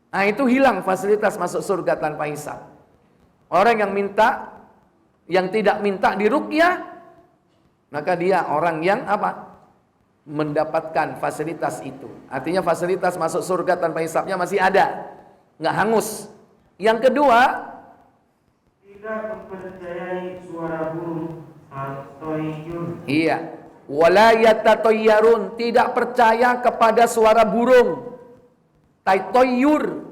Nah, itu hilang fasilitas masuk surga tanpa hisab. Orang yang minta, yang tidak minta diruqyah, maka dia orang yang apa? Mendapatkan fasilitas itu. Artinya fasilitas masuk surga tanpa hisabnya masih ada, nggak hangus. Yang kedua, tidak mempercayai suara burung atau toyur. iya, wala yatatayyarun, tidak percaya kepada suara burung. Toyur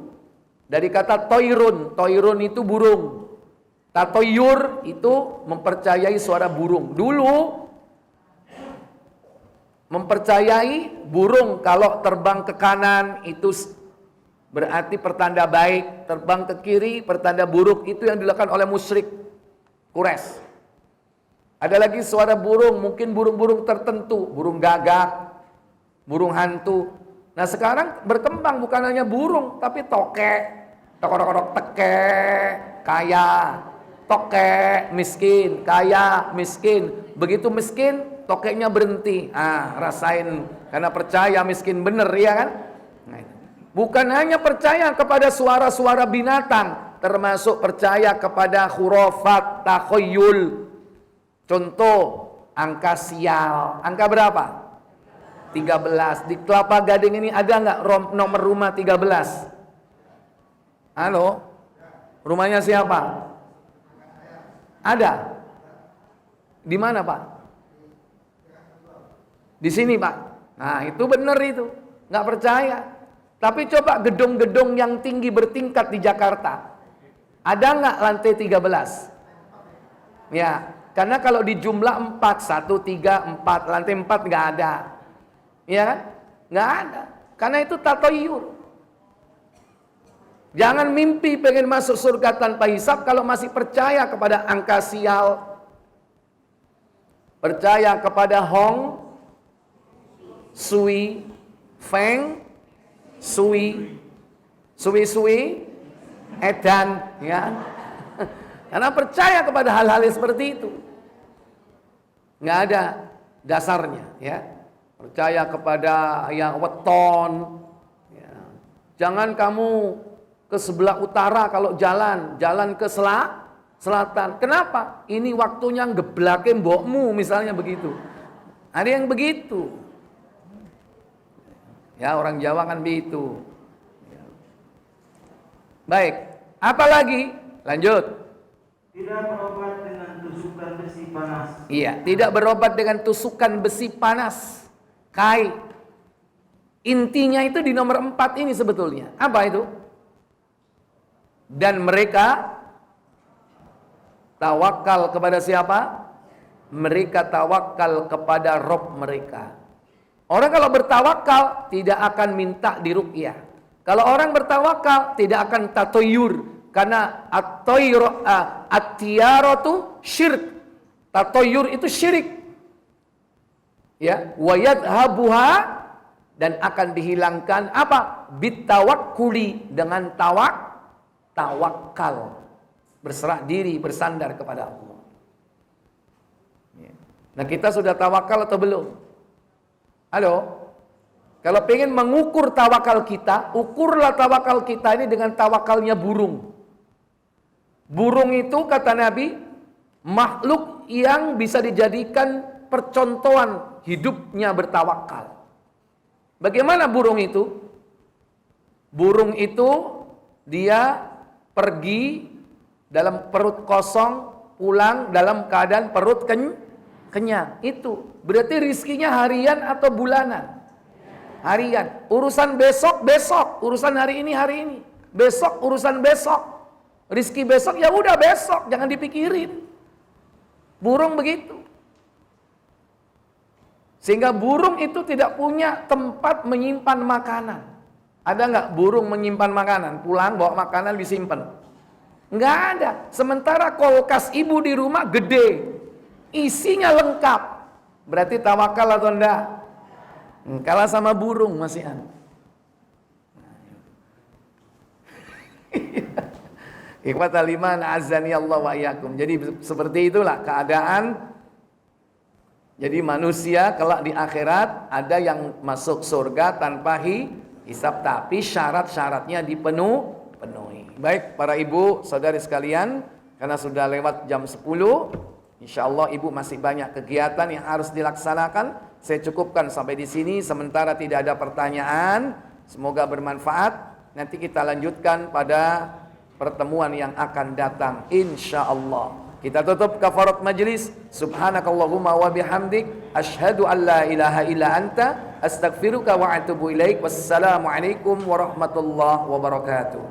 dari kata toyrun, toyrun itu burung. Tatoyur itu mempercayai suara burung. Dulu mempercayai burung kalau terbang ke kanan itu berarti pertanda baik, terbang ke kiri pertanda buruk. Itu yang dilakukan oleh musyrik Quraisy. Ada lagi suara burung, mungkin burung-burung tertentu, burung gagak, burung hantu. Nah, sekarang berkembang bukan hanya burung tapi tokek, tok-tok teke, kaya, tokek miskin, kaya miskin. Begitu miskin tokeknya berhenti. Rasain karena percaya miskin bener, ya kan? Nah, bukan hanya percaya kepada suara-suara binatang, termasuk percaya kepada khurafat, takhayyul. Contoh, angka sial. Angka berapa? 13. Di Kelapa Gading ini ada nggak nomor rumah 13? Halo? Rumahnya siapa? Ada? Di mana, Pak? Di sini, Pak. Nah, itu benar itu. Nggak percaya. Tapi coba gedung-gedung yang tinggi bertingkat di Jakarta. Ada nggak lantai 13? Ya, karena kalau di jumlah 4, 1, 3, 4, lantai 4 nggak ada. Ya kan? Nggak ada. Karena itu tatoyur. Jangan mimpi pengen masuk surga tanpa hisab kalau masih percaya kepada angka sial. Percaya kepada Hong, Sui, Feng, Sui, Sui, Edan, ya. Karena percaya kepada hal-hal yang seperti itu. Nggak ada dasarnya, ya. Percaya kepada yang weton, ya. Jangan kamu ke sebelah utara kalau jalan ke selatan. Kenapa? Ini waktunya ngeblakin mbokmu, misalnya begitu. Ada yang begitu. Ya, orang Jawa kan begitu. Ya. Baik, apalagi? Lanjut. Tidak berobat dengan tusukan besi panas. Iya, tidak berobat dengan tusukan besi panas. Kai. Intinya itu di nomor 4 ini sebetulnya. Apa itu? Dan mereka tawakal kepada siapa? Mereka tawakal kepada Rabb mereka. Orang kalau bertawakal tidak akan minta diruqyah. Kalau orang bertawakal tidak akan tatoyur, karena at-tiyaratu syirik. Tatoyur itu syirik. Ya, wa yadhabuha, dan akan dihilangkan apa? Bitawakkuli, dengan tawakal. Berserah diri, bersandar kepada Allah. Nah, kita sudah tawakal atau belum? Halo? Kalau pengen mengukur tawakal kita, ukurlah tawakal kita ini dengan tawakalnya burung. Burung itu kata Nabi, makhluk yang bisa dijadikan percontohan hidupnya bertawakal. Bagaimana burung itu? Burung itu dia pergi dalam perut kosong, pulang dalam keadaan perut kenyang. Itu berarti rizkinya harian atau bulanan? Harian. Urusan besok, urusan hari ini. Besok urusan besok. Rizki besok ya udah besok, jangan dipikirin. Burung begitu. Sehingga burung itu tidak punya tempat menyimpan makanan. Ada nggak burung menyimpan makanan? Pulang bawa makanan disimpan? Nggak ada. Sementara kulkas ibu di rumah gede, isinya lengkap. Berarti tawakal atau enggak? Kalah sama burung masih an. Ikhwatal iman azani Allah wa iyyakum. Jadi seperti itulah keadaan. Jadi manusia kelak di akhirat ada yang masuk surga tanpa hisab, tapi syarat-syaratnya dipenuhi. Baik para ibu saudari sekalian, karena sudah lewat jam 10, insyaallah ibu masih banyak kegiatan yang harus dilaksanakan. Saya cukupkan sampai di sini sementara tidak ada pertanyaan. Semoga bermanfaat. Nanti kita lanjutkan pada pertemuan yang akan datang insyaallah. Kita tutup kafarat majlis. Subhanakallahumma wa bihamdik asyhadu an la ilaha illa anta astaghfiruka wa atubu ilaik. Wassalamualaikum warahmatullahi wabarakatuh.